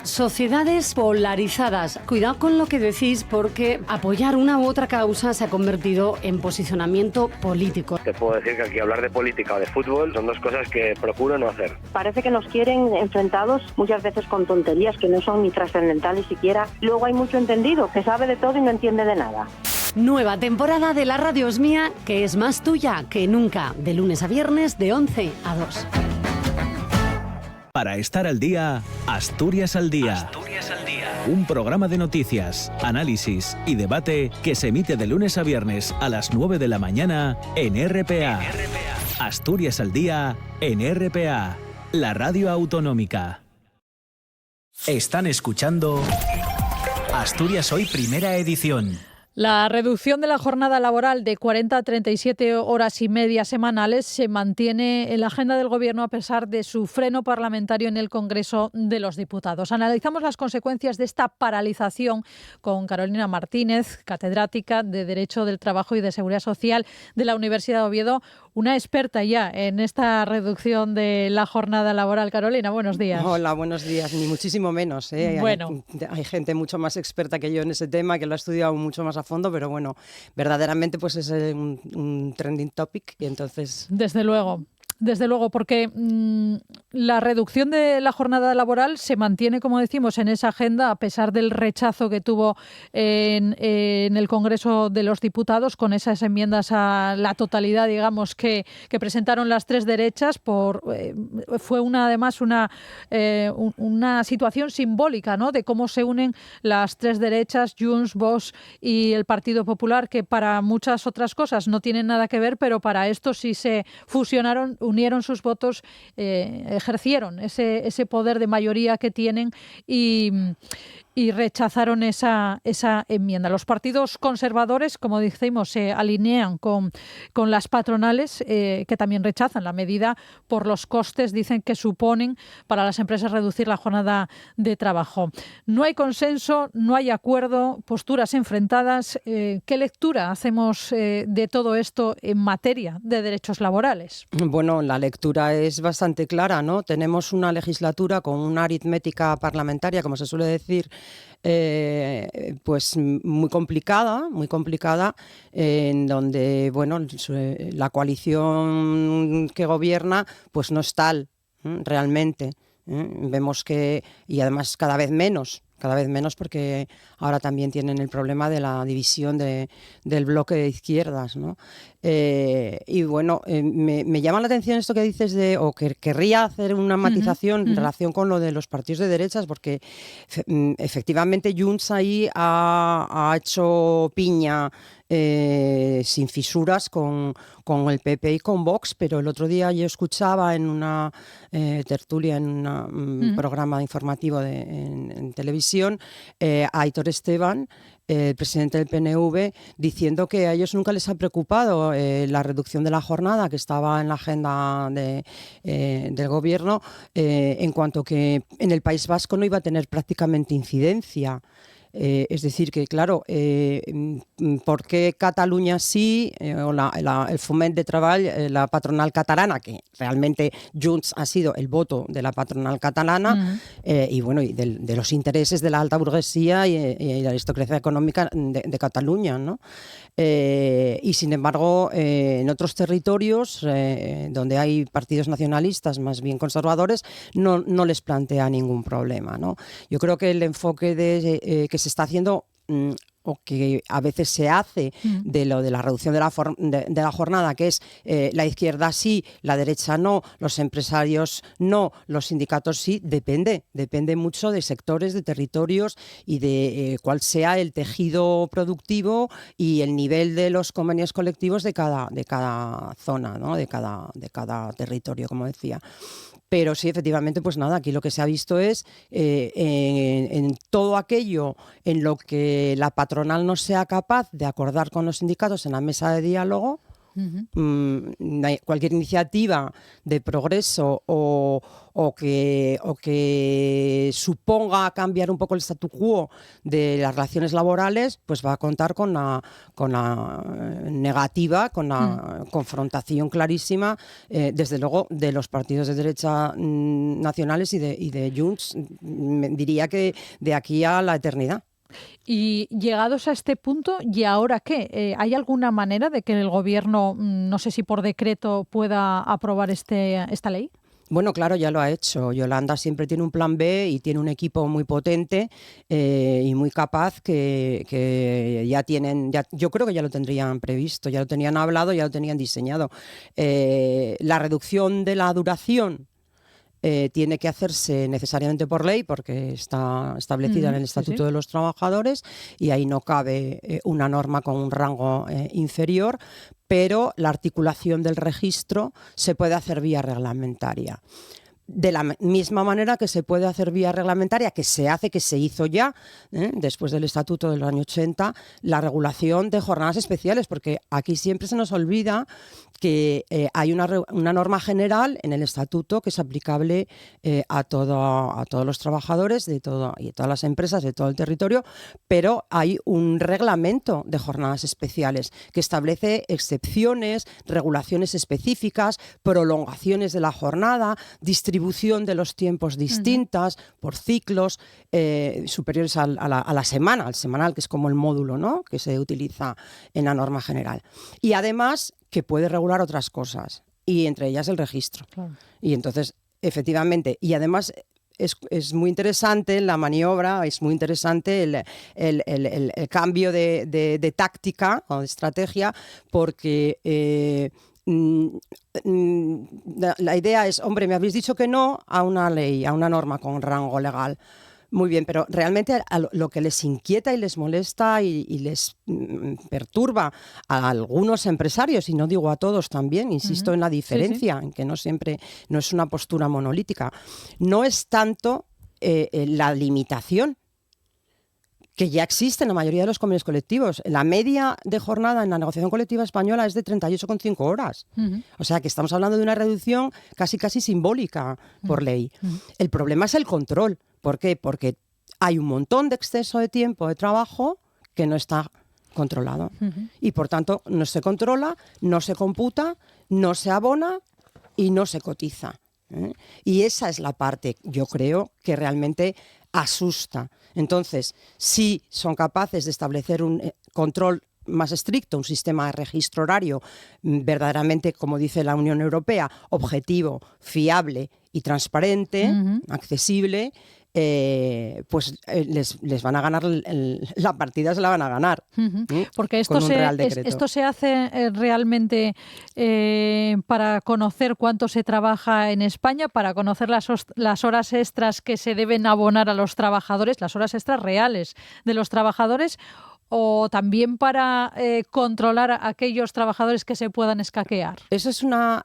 Sociedades polarizadas. Cuidado con lo que decís, porque apoyar una u otra causa se ha convertido en posicionamiento político. Te puedo decir que aquí hablar de política o de fútbol son dos cosas que procuro no hacer. Parece que nos quieren enfrentados muchas veces con tonterías que no son ni trascendentales siquiera. Luego hay mucho entendido, que sabe de todo y no entiende de nada. Nueva temporada de La Radio es Mía, que es más tuya que nunca. De lunes a viernes, de 11 a 2. Para estar al día, Asturias al Día. Asturias al Día. Un programa de noticias, análisis y debate que se emite de lunes a viernes a las 9 de la mañana en RPA. Asturias al Día en RPA, la radio autonómica. Están escuchando Asturias Hoy, primera edición. La reducción de la jornada laboral de 40 a 37 horas y media semanales se mantiene en la agenda del Gobierno a pesar de su freno parlamentario en el Congreso de los Diputados. Analizamos las consecuencias de esta paralización con Carolina Martínez, catedrática de Derecho del Trabajo y de Seguridad Social de la Universidad de Oviedo, una experta ya en esta reducción de la jornada laboral. Carolina, buenos días. Hola, buenos días, ni muchísimo menos. Bueno. Hay gente mucho más experta que yo en ese tema, que lo ha estudiado mucho más a fondo, pero bueno, verdaderamente pues es un trending topic y entonces... Desde luego, porque la reducción de la jornada laboral se mantiene, como decimos, en esa agenda a pesar del rechazo que tuvo en el Congreso de los Diputados con esas enmiendas a la totalidad, digamos, que presentaron las tres derechas. Fue además una situación simbólica, ¿no?, de cómo se unen las tres derechas, Junts, Vox y el Partido Popular, que para muchas otras cosas no tienen nada que ver, pero para esto sí se fusionaron, unieron sus votos, ejercieron ese poder de mayoría que tienen y rechazaron esa enmienda. Los partidos conservadores, como decimos, se alinean con las patronales, que también rechazan la medida por los costes, dicen, que suponen para las empresas reducir la jornada de trabajo. No hay consenso, no hay acuerdo, posturas enfrentadas. ¿Qué lectura hacemos de todo esto en materia de derechos laborales? Bueno, la lectura es bastante clara, ¿no? Tenemos una legislatura con una aritmética parlamentaria, como se suele decir, pues muy complicada, en donde, bueno, la coalición que gobierna pues no es tal realmente. Vemos que, y además cada vez menos cada vez menos porque ahora también tienen el problema de la división del bloque de izquierdas, ¿no? Y bueno, me llama la atención esto que dices o que querría hacer una matización en relación con lo de los partidos de derechas, porque efectivamente Junts ahí ha hecho piña sin fisuras con el PP y con Vox, pero el otro día yo escuchaba en una tertulia, en un programa informativo en televisión, a Aitor Esteban, el presidente del PNV, diciendo que a ellos nunca les ha preocupado la reducción de la jornada que estaba en la agenda del gobierno, en cuanto que en el País Vasco no iba a tener prácticamente incidencia. Es decir, que claro, ¿por qué Cataluña sí? O el Foment de Treball, la patronal catalana, que realmente Junts ha sido el voto de la patronal catalana, y bueno, y de los intereses de la alta burguesía y la aristocracia económica de Cataluña, ¿no? Y sin embargo, en otros territorios donde hay partidos nacionalistas más bien conservadores, no les plantea ningún problema, ¿no? Yo creo que el enfoque que se está haciendo o que a veces se hace de la reducción de la jornada, que es la izquierda sí, la derecha no, los empresarios no, los sindicatos sí, depende mucho de sectores, de territorios y de cuál sea el tejido productivo y el nivel de los convenios colectivos de cada zona, ¿no? de cada territorio, como decía. Pero sí, efectivamente, pues nada, aquí lo que se ha visto es en todo aquello en lo que la patronal no sea capaz de acordar con los sindicatos en la mesa de diálogo, cualquier iniciativa de progreso o que suponga cambiar un poco el statu quo de las relaciones laborales, pues va a contar con la negativa, con la confrontación clarísima, desde luego, de los partidos de derecha nacionales y de Junts, diría que de aquí a la eternidad. Y llegados a este punto, ¿y ahora qué? ¿Hay alguna manera de que el Gobierno, no sé si por decreto, pueda aprobar esta ley? Bueno, claro, ya lo ha hecho. Yolanda siempre tiene un plan B y tiene un equipo muy potente y muy capaz que ya tienen, yo creo que ya lo tendrían previsto, ya lo tenían hablado, ya lo tenían diseñado. La reducción de la duración tiene que hacerse necesariamente por ley porque está establecida en el Estatuto de los Trabajadores y ahí no cabe una norma con un rango inferior, pero la articulación del registro se puede hacer vía reglamentaria. De la misma manera que se puede hacer vía reglamentaria, que se hizo ya, después del Estatuto del año 80, la regulación de jornadas especiales, porque aquí siempre se nos olvida que hay una norma general en el Estatuto que es aplicable a todos los trabajadores y todas las empresas de todo el territorio, pero hay un reglamento de jornadas especiales que establece excepciones, regulaciones específicas, prolongaciones de la jornada, distribución de los tiempos distintas por ciclos superiores a la semana, al semanal, que es como el módulo, ¿no?, que se utiliza en la norma general. Y además que puede regular otras cosas, y entre ellas el registro. Claro. Y entonces, efectivamente, y además es muy interesante la maniobra, es muy interesante el cambio de táctica o de estrategia, porque la idea es, hombre, me habéis dicho que no a una ley, a una norma con rango legal. Muy bien, pero realmente lo que les inquieta y les molesta y les perturba a algunos empresarios, y no digo a todos también, insisto en la diferencia, en que no siempre, no es una postura monolítica, no es tanto la limitación que ya existe en la mayoría de los convenios colectivos. La media de jornada en la negociación colectiva española es de 38,5 horas. O sea que estamos hablando de una reducción casi simbólica por ley. El problema es el control. ¿Por qué? Porque hay un montón de exceso de tiempo de trabajo que no está controlado. Y por tanto no se controla, no se computa, no se abona y no se cotiza. Y esa es la parte, yo creo, que realmente asusta. Entonces, si son capaces de establecer un control más estricto, un sistema de registro horario verdaderamente, como dice la Unión Europea, objetivo, fiable y transparente, accesible, pues les van a ganar la partida, se la van a ganar. Porque esto se hace realmente para conocer cuánto se trabaja en España, para conocer las horas extras que se deben abonar a los trabajadores, las horas extras reales de los trabajadores, o también para controlar a aquellos trabajadores que se puedan escaquear. Esa es una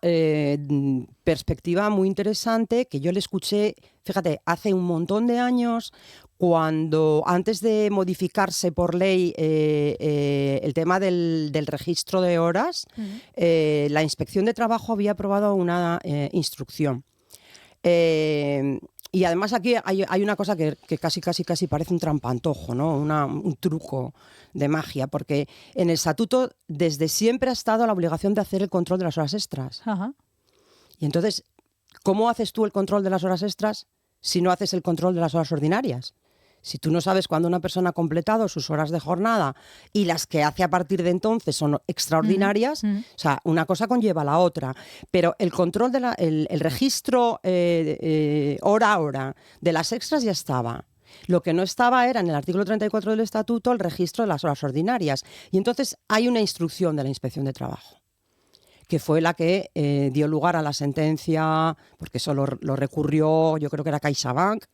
perspectiva muy interesante que yo le escuché, fíjate, hace un montón de años, cuando antes de modificarse por ley el tema del registro de horas, la Inspección de Trabajo había aprobado una instrucción. Y además aquí hay una cosa que casi parece un trampantojo, ¿no? Un truco de magia, porque en el estatuto desde siempre ha estado la obligación de hacer el control de las horas extras. Ajá. Y entonces, ¿cómo haces tú el control de las horas extras si no haces el control de las horas ordinarias? Si tú no sabes cuándo una persona ha completado sus horas de jornada y las que hace a partir de entonces son extraordinarias, o sea, una cosa conlleva a la otra. Pero el control, el registro hora a hora de las extras ya estaba. Lo que no estaba era en el artículo 34 del Estatuto el registro de las horas ordinarias. Y entonces hay una instrucción de la Inspección de Trabajo, que fue la que dio lugar a la sentencia, porque eso lo recurrió, yo creo que era CaixaBank,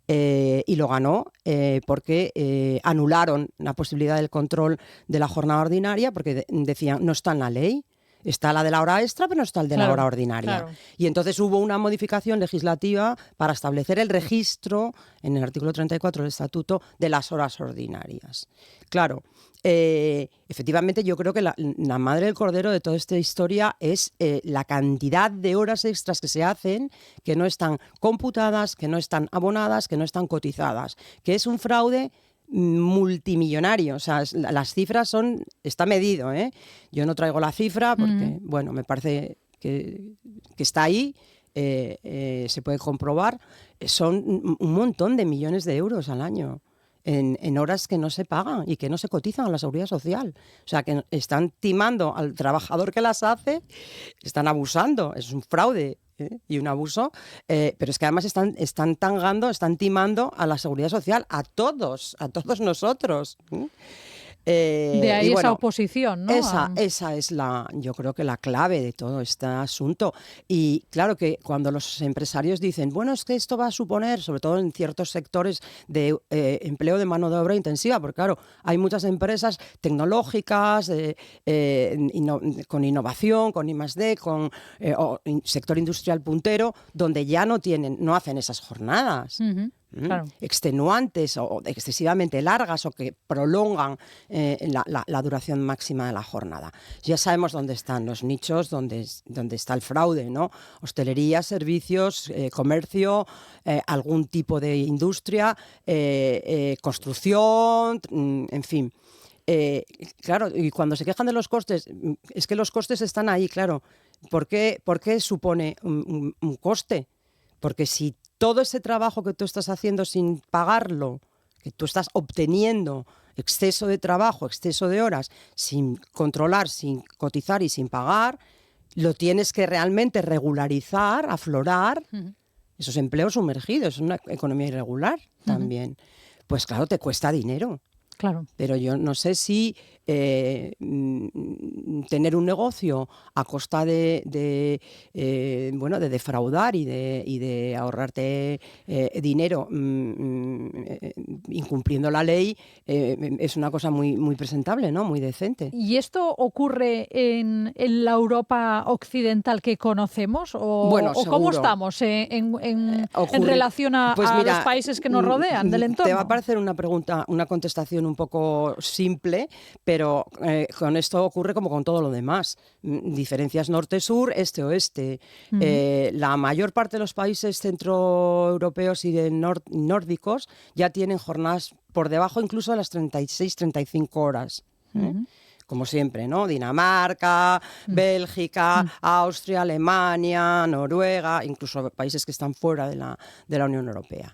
y lo ganó porque anularon la posibilidad del control de la jornada ordinaria, porque decían, no está en la ley. Está la de la hora extra, pero no está el de la hora ordinaria. Claro. Y entonces hubo una modificación legislativa para establecer el registro, en el artículo 34 del Estatuto, de las horas ordinarias. Claro, efectivamente yo creo que la madre del cordero de toda esta historia es la cantidad de horas extras que se hacen, que no están computadas, que no están abonadas, que no están cotizadas, que es un fraude multimillonario. O sea, las cifras está medido, ¿eh? Yo no traigo la cifra porque, bueno, me parece que está ahí, se puede comprobar. Son un montón de millones de euros al año en horas que no se pagan y que no se cotizan a la Seguridad Social. O sea, que están timando al trabajador que las hace, están abusando, es un fraude y un abuso, pero es que además están timando a la Seguridad Social, a todos nosotros. De ahí esa oposición, ¿no? Esa es yo creo que la clave de todo este asunto. Y claro que cuando los empresarios dicen, bueno, es que esto va a suponer, sobre todo en ciertos sectores de empleo de mano de obra intensiva, porque claro, hay muchas empresas tecnológicas, con innovación, con I+D, con sector industrial puntero, donde ya no hacen esas jornadas. Claro. Extenuantes o excesivamente largas o que prolongan la duración máxima de la jornada. Ya sabemos dónde están los nichos, dónde está el fraude, ¿no? Hostelería, servicios, comercio, algún tipo de industria, construcción, en fin. Claro, y cuando se quejan de los costes, es que los costes están ahí, claro. ¿Por qué supone un coste? Porque si todo ese trabajo que tú estás haciendo sin pagarlo, que tú estás obteniendo exceso de trabajo, exceso de horas, sin controlar, sin cotizar y sin pagar, lo tienes que realmente regularizar, aflorar, esos empleos sumergidos, es una economía irregular también. Pues claro, te cuesta dinero. Claro. Pero yo no sé si tener un negocio a costa de defraudar y de ahorrarte dinero incumpliendo la ley es una cosa muy, muy presentable, ¿no? Muy decente. ¿Y esto ocurre en la Europa occidental que conocemos? ¿O cómo estamos en relación a los países que nos rodean, del entorno? Te va a parecer una pregunta, una contestación un poco simple, pero con esto ocurre como con todo lo demás. Diferencias norte-sur, este-oeste. La mayor parte de los países centroeuropeos y nórdicos ya tienen jornadas por debajo incluso de las 36-35 horas. Como siempre, ¿no? Dinamarca, Bélgica, Austria, Alemania, Noruega, incluso países que están fuera de la Unión Europea.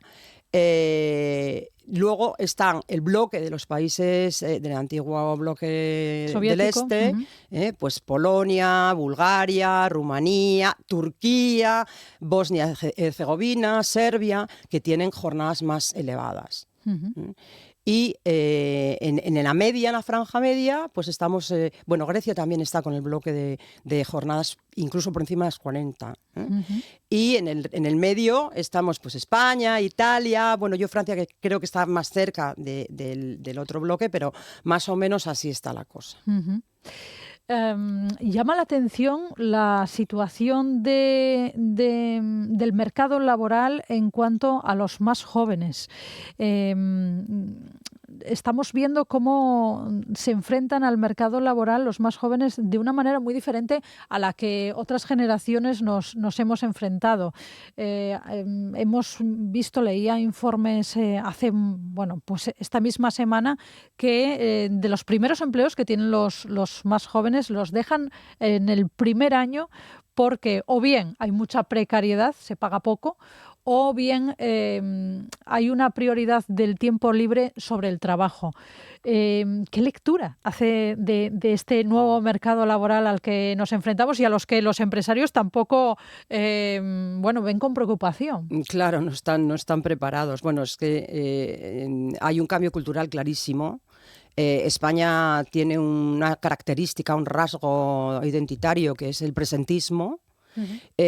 Luego están el bloque de los países del antiguo bloque soviético, del este, pues Polonia, Bulgaria, Rumanía, Turquía, Bosnia-Herzegovina, Serbia, que tienen jornadas más elevadas. Y en la media, en la franja media, pues estamos, Grecia también está con el bloque de jornadas incluso por encima de las 40. Y en el medio estamos pues España, Italia, yo Francia, que creo que está más cerca del otro bloque, pero más o menos así está la cosa. Llama la atención la situación del mercado laboral en cuanto a los más jóvenes. Estamos viendo cómo se enfrentan al mercado laboral los más jóvenes de una manera muy diferente a la que otras generaciones nos hemos enfrentado. Hemos visto, leía informes hace, pues esta misma semana, que de los primeros empleos que tienen los más jóvenes los dejan en el primer año porque o bien hay mucha precariedad, se paga poco, o bien hay una prioridad del tiempo libre sobre el trabajo. ¿Qué lectura hace de este nuevo mercado laboral al que nos enfrentamos y a los que los empresarios tampoco ven con preocupación? Claro, no están preparados. Es que hay un cambio cultural clarísimo. España tiene una característica, un rasgo identitario que es el presentismo.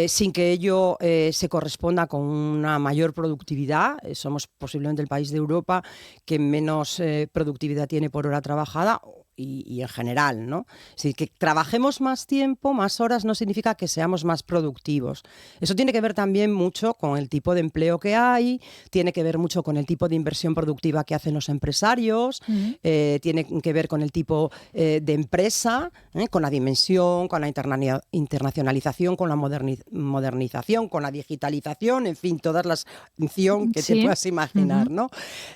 Sin que ello se corresponda con una mayor productividad. Somos posiblemente el país de Europa que menos productividad tiene por hora trabajada y en general, ¿no? Es decir, que trabajemos más tiempo, más horas, no significa que seamos más productivos. Eso tiene que ver también mucho con el tipo de empleo que hay, tiene que ver mucho con el tipo de inversión productiva que hacen los empresarios, tiene que ver con el tipo de empresa, con la dimensión, con la internacionalización, con la modernización, con la digitalización, en fin, todas las funciones que te puedas imaginar, ¿no?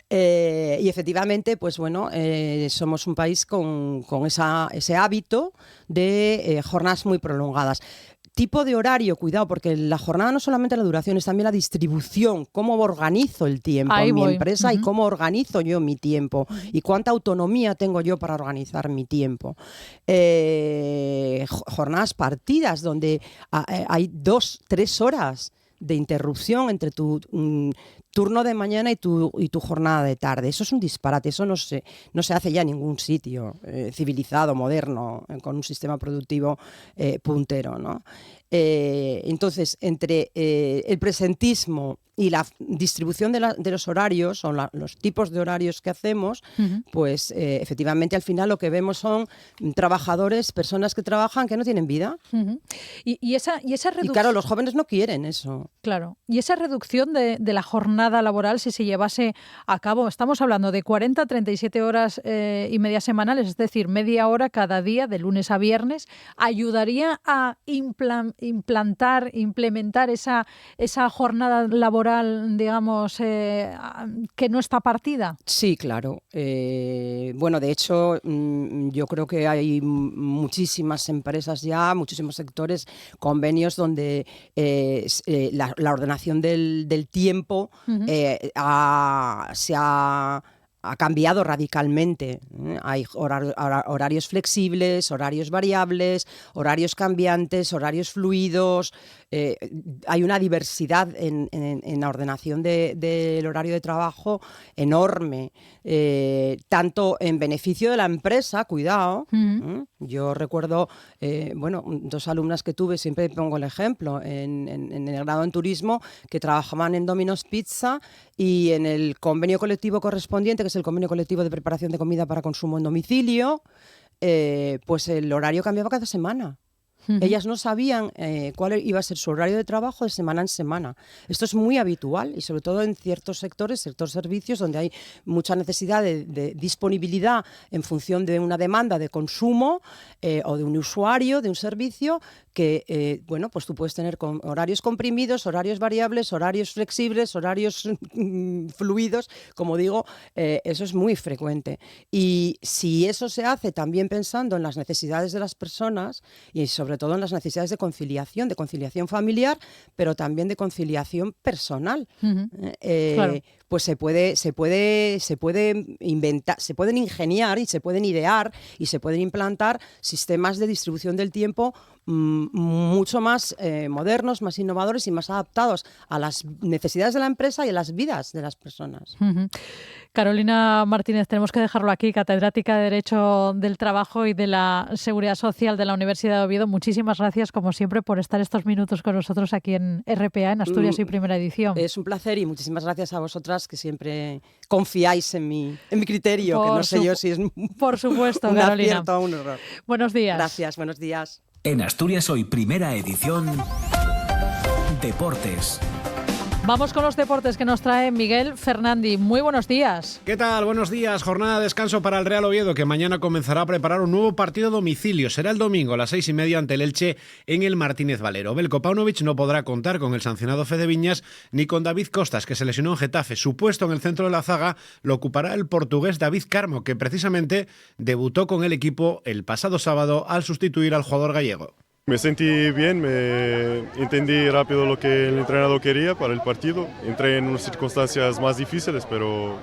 Y efectivamente, somos un país con ese hábito de jornadas muy prolongadas. Tipo de horario, cuidado, porque la jornada no solamente la duración, es también la distribución, cómo organizo el tiempo en mi empresa y cómo organizo yo mi tiempo y cuánta autonomía tengo yo para organizar mi tiempo. Jornadas partidas donde hay 2-3 horas de interrupción entre tu turno de mañana y tu jornada de tarde. Eso es un disparate, eso no se hace ya en ningún sitio civilizado, moderno, con un sistema productivo puntero, ¿no? Entonces, entre el presentismo y la distribución de los horarios, o los tipos de horarios que hacemos, pues efectivamente al final lo que vemos son trabajadores, personas que trabajan que no tienen vida. Y esa reducción... Y claro, los jóvenes no quieren eso. Claro. Y esa reducción de la jornada laboral, si se llevase a cabo, estamos hablando de 40 a 37 horas y media semanales, es decir, media hora cada día, de lunes a viernes, ¿ayudaría a implementar esa jornada laboral, digamos, que no está partida? Sí, claro. De hecho, yo creo que hay muchísimas empresas ya, muchísimos sectores, convenios donde la ordenación del tiempo se ha cambiado radicalmente. Hay horarios flexibles, horarios variables, horarios cambiantes, horarios fluidos. Hay una diversidad en la ordenación del horario de trabajo enorme, tanto en beneficio de la empresa, cuidado. Yo recuerdo, 2 alumnas que tuve, siempre pongo el ejemplo, en el grado en turismo, que trabajaban en Domino's Pizza y en el convenio colectivo correspondiente, que es el convenio colectivo de preparación de comida para consumo en domicilio, pues el horario cambiaba cada semana. Ellas no sabían cuál iba a ser su horario de trabajo de semana en semana. Esto es muy habitual y sobre todo en ciertos sectores, ciertos servicios donde hay mucha necesidad de disponibilidad en función de una demanda de consumo o de un usuario, de un servicio que, pues tú puedes tener horarios comprimidos, horarios variables, horarios flexibles, horarios fluidos, como digo, eso es muy frecuente. Y si eso se hace también pensando en las necesidades de las personas y sobre sobre todo en las necesidades de conciliación familiar, pero también de conciliación personal. Claro. Pues se puede inventar, se pueden ingeniar y se pueden idear y se pueden implantar sistemas de distribución del tiempo mucho más modernos, más innovadores y más adaptados a las necesidades de la empresa y a las vidas de las personas. Carolina Martínez, tenemos que dejarlo aquí, catedrática de Derecho del Trabajo y de la Seguridad Social de la Universidad de Oviedo. Muchísimas gracias, como siempre, por estar estos minutos con nosotros aquí en RPA, en Asturias y Primera Edición. Es un placer y muchísimas gracias a vosotras que siempre confiáis en mi criterio, que no sé yo si es por supuesto, un Carolina. acierto o un error. Buenos días. Gracias, buenos días. En Asturias Hoy, Primera Edición, Deportes. Vamos con los deportes que nos trae Miguel Fernandi. Muy buenos días. ¿Qué tal? Buenos días. Jornada de descanso para el Real Oviedo, que mañana comenzará a preparar un nuevo partido a domicilio. Será el domingo a las 6:30 ante el Elche en el Martínez Valero. Belko Paunovic no podrá contar con el sancionado Fede Viñas ni con David Costas, que se lesionó en Getafe. Su puesto en el centro de la zaga lo ocupará el portugués David Carmo, que precisamente debutó con el equipo el pasado sábado al sustituir al jugador gallego. Me sentí bien, entendí rápido lo que el entrenador quería para el partido. Entré en unas circunstancias más difíciles, pero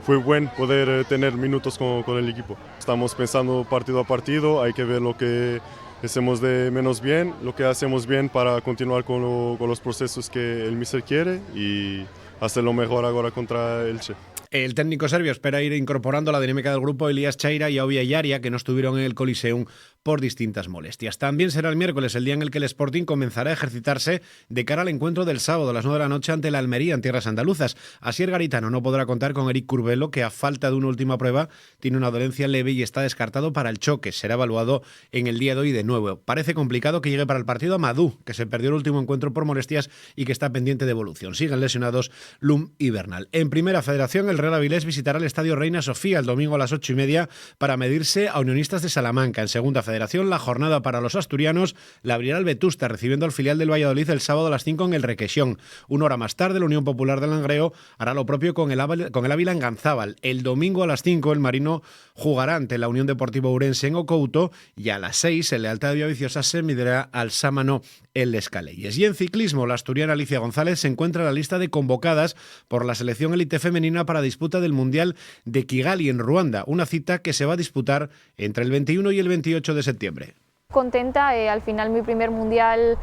fue bueno poder tener minutos con el equipo. Estamos pensando partido a partido, hay que ver lo que hacemos de menos bien, lo que hacemos bien para continuar con los procesos que el míster quiere y hacerlo mejor ahora contra Elche. El técnico serbio espera ir incorporando a la dinámica del grupo Elías Chaira y Ovia Yaria, que no estuvieron en el Coliseum por distintas molestias. También será el miércoles el día en el que el Sporting comenzará a ejercitarse de cara al encuentro del sábado a las 9 de la noche ante el Almería en tierras andaluzas. Asier Garitano no podrá contar con Eric Curbelo, que a falta de una última prueba tiene una dolencia leve y está descartado para el choque. Será evaluado en el día de hoy de nuevo. Parece complicado que llegue para el partido Amadou, que se perdió el último encuentro por molestias y que está pendiente de evolución. Siguen lesionados Lum y Bernal. En Primera Federación, el Real Avilés visitará el Estadio Reina Sofía el domingo a las 8:30 para medirse a Unionistas de Salamanca. En Segunda Federación, la jornada para los asturianos la abrirá el Vetusta, recibiendo al filial del Valladolid el sábado a las 5 en el Requesión. Una hora más tarde, la Unión Popular de Langreo hará lo propio con el Ávila en Ganzábal. El domingo a las 5, el Marino jugará ante la Unión Deportiva Ourense en Ocouto y a las 6, el Lealtad de Villaviciosa se medirá al Sámano en Les Caleyes. Y en ciclismo, la asturiana Alicia González se encuentra en la lista de convocadas por la selección élite femenina para disputa del Mundial de Kigali en Ruanda, una cita que se va a disputar entre el 21 y el 28 de septiembre. Contenta, al final mi primer mundial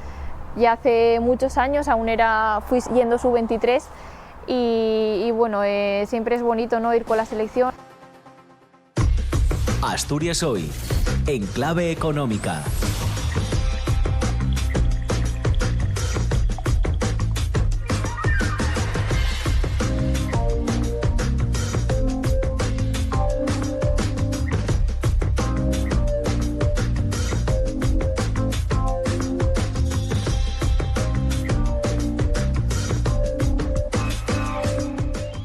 ya hace muchos años, fui yendo sub-23 y bueno, siempre es bonito, ¿no?, ir con la selección. Asturias Hoy, en clave económica.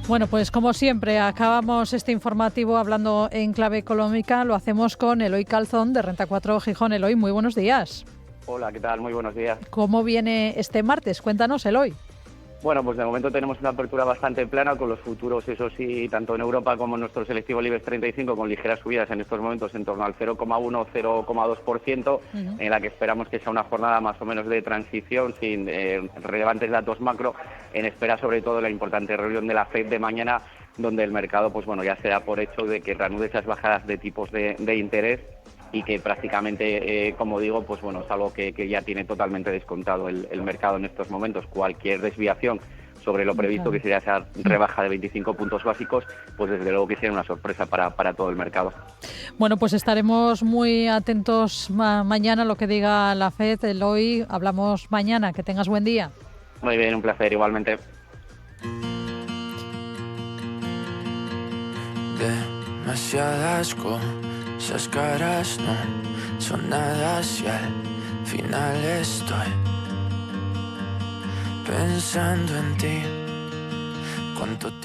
Bueno, pues como siempre, acabamos este informativo hablando en clave económica. Lo hacemos con Eloy Calzón, de Renta 4 Gijón. Eloy, muy buenos días. Hola, ¿qué tal? Muy buenos días. ¿Cómo viene este martes? Cuéntanos, Eloy. Bueno, pues de momento tenemos una apertura bastante plana con los futuros, eso sí, tanto en Europa como en nuestro selectivo IBEX 35, con ligeras subidas en estos momentos en torno al 0,1-0,2%, en la que esperamos que sea una jornada más o menos de transición sin relevantes datos macro, en espera sobre todo de la importante reunión de la FED de mañana, donde el mercado pues bueno ya se da por hecho de que reanude esas bajadas de tipos de interés y que prácticamente, como digo, pues bueno, es algo que ya tiene totalmente descontado el mercado en estos momentos. Cualquier desviación sobre lo previsto, que sería esa rebaja de 25 puntos básicos, pues desde luego que sería una sorpresa para todo el mercado. Bueno, pues estaremos muy atentos mañana a lo que diga la FED. Eloy, hablamos mañana. Que tengas buen día. Muy bien, un placer, igualmente. Demasiadas esas caras no son nada si al final estoy pensando en ti.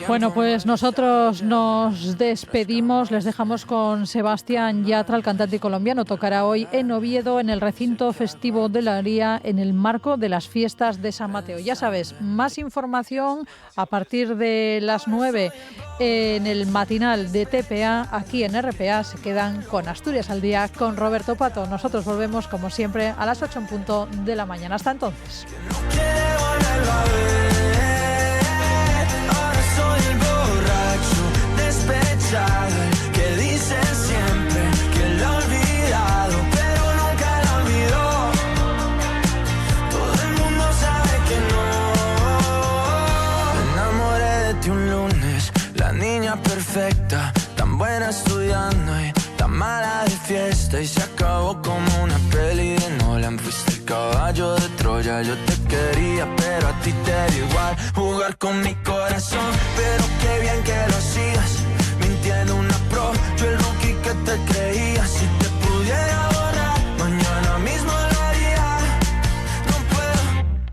Bueno, pues nosotros nos despedimos, les dejamos con Sebastián Yatra, el cantante colombiano. Tocará hoy en Oviedo, en el recinto festivo de la Ría, en el marco de las fiestas de San Mateo. Ya sabes, más información a partir de las 9 en el matinal de TPA. Aquí en RPA se quedan con Asturias al Día, con Roberto Pato. Nosotros volvemos, como siempre, a las 8 en punto de la mañana. Hasta entonces. Que dicen siempre que lo ha olvidado, pero nunca lo olvidó. Todo el mundo sabe que no. Me enamoré de ti un lunes, la niña perfecta, tan buena estudiando y tan mala de fiesta. Y se acabó como una peli de Nolan. Fuiste el caballo de Troya, yo te quería, pero a ti te da igual jugar con mi corazón. Pero qué bien que lo sigas mintiendo una pro, yo el rookie que te creía. Si te pudiera borrar, mañana mismo lo haría. No puedo,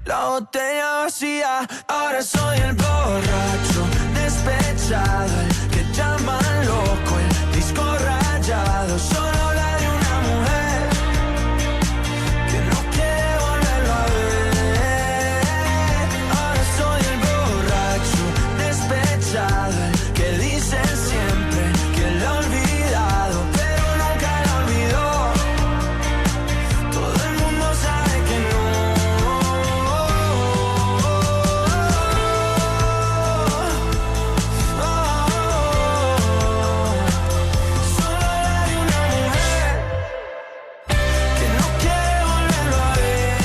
la botella vacía. Ahora soy el borracho despechado, el que llaman loco, el disco rayado. Solo habla de una mujer que no quiere volverlo a ver. Ahora soy el borracho despechado, el que dice siempre que lo ha olvidado, pero nunca lo olvidó. Todo el mundo sabe que no. Solo hay una mujer que no quiere volverlo a ver.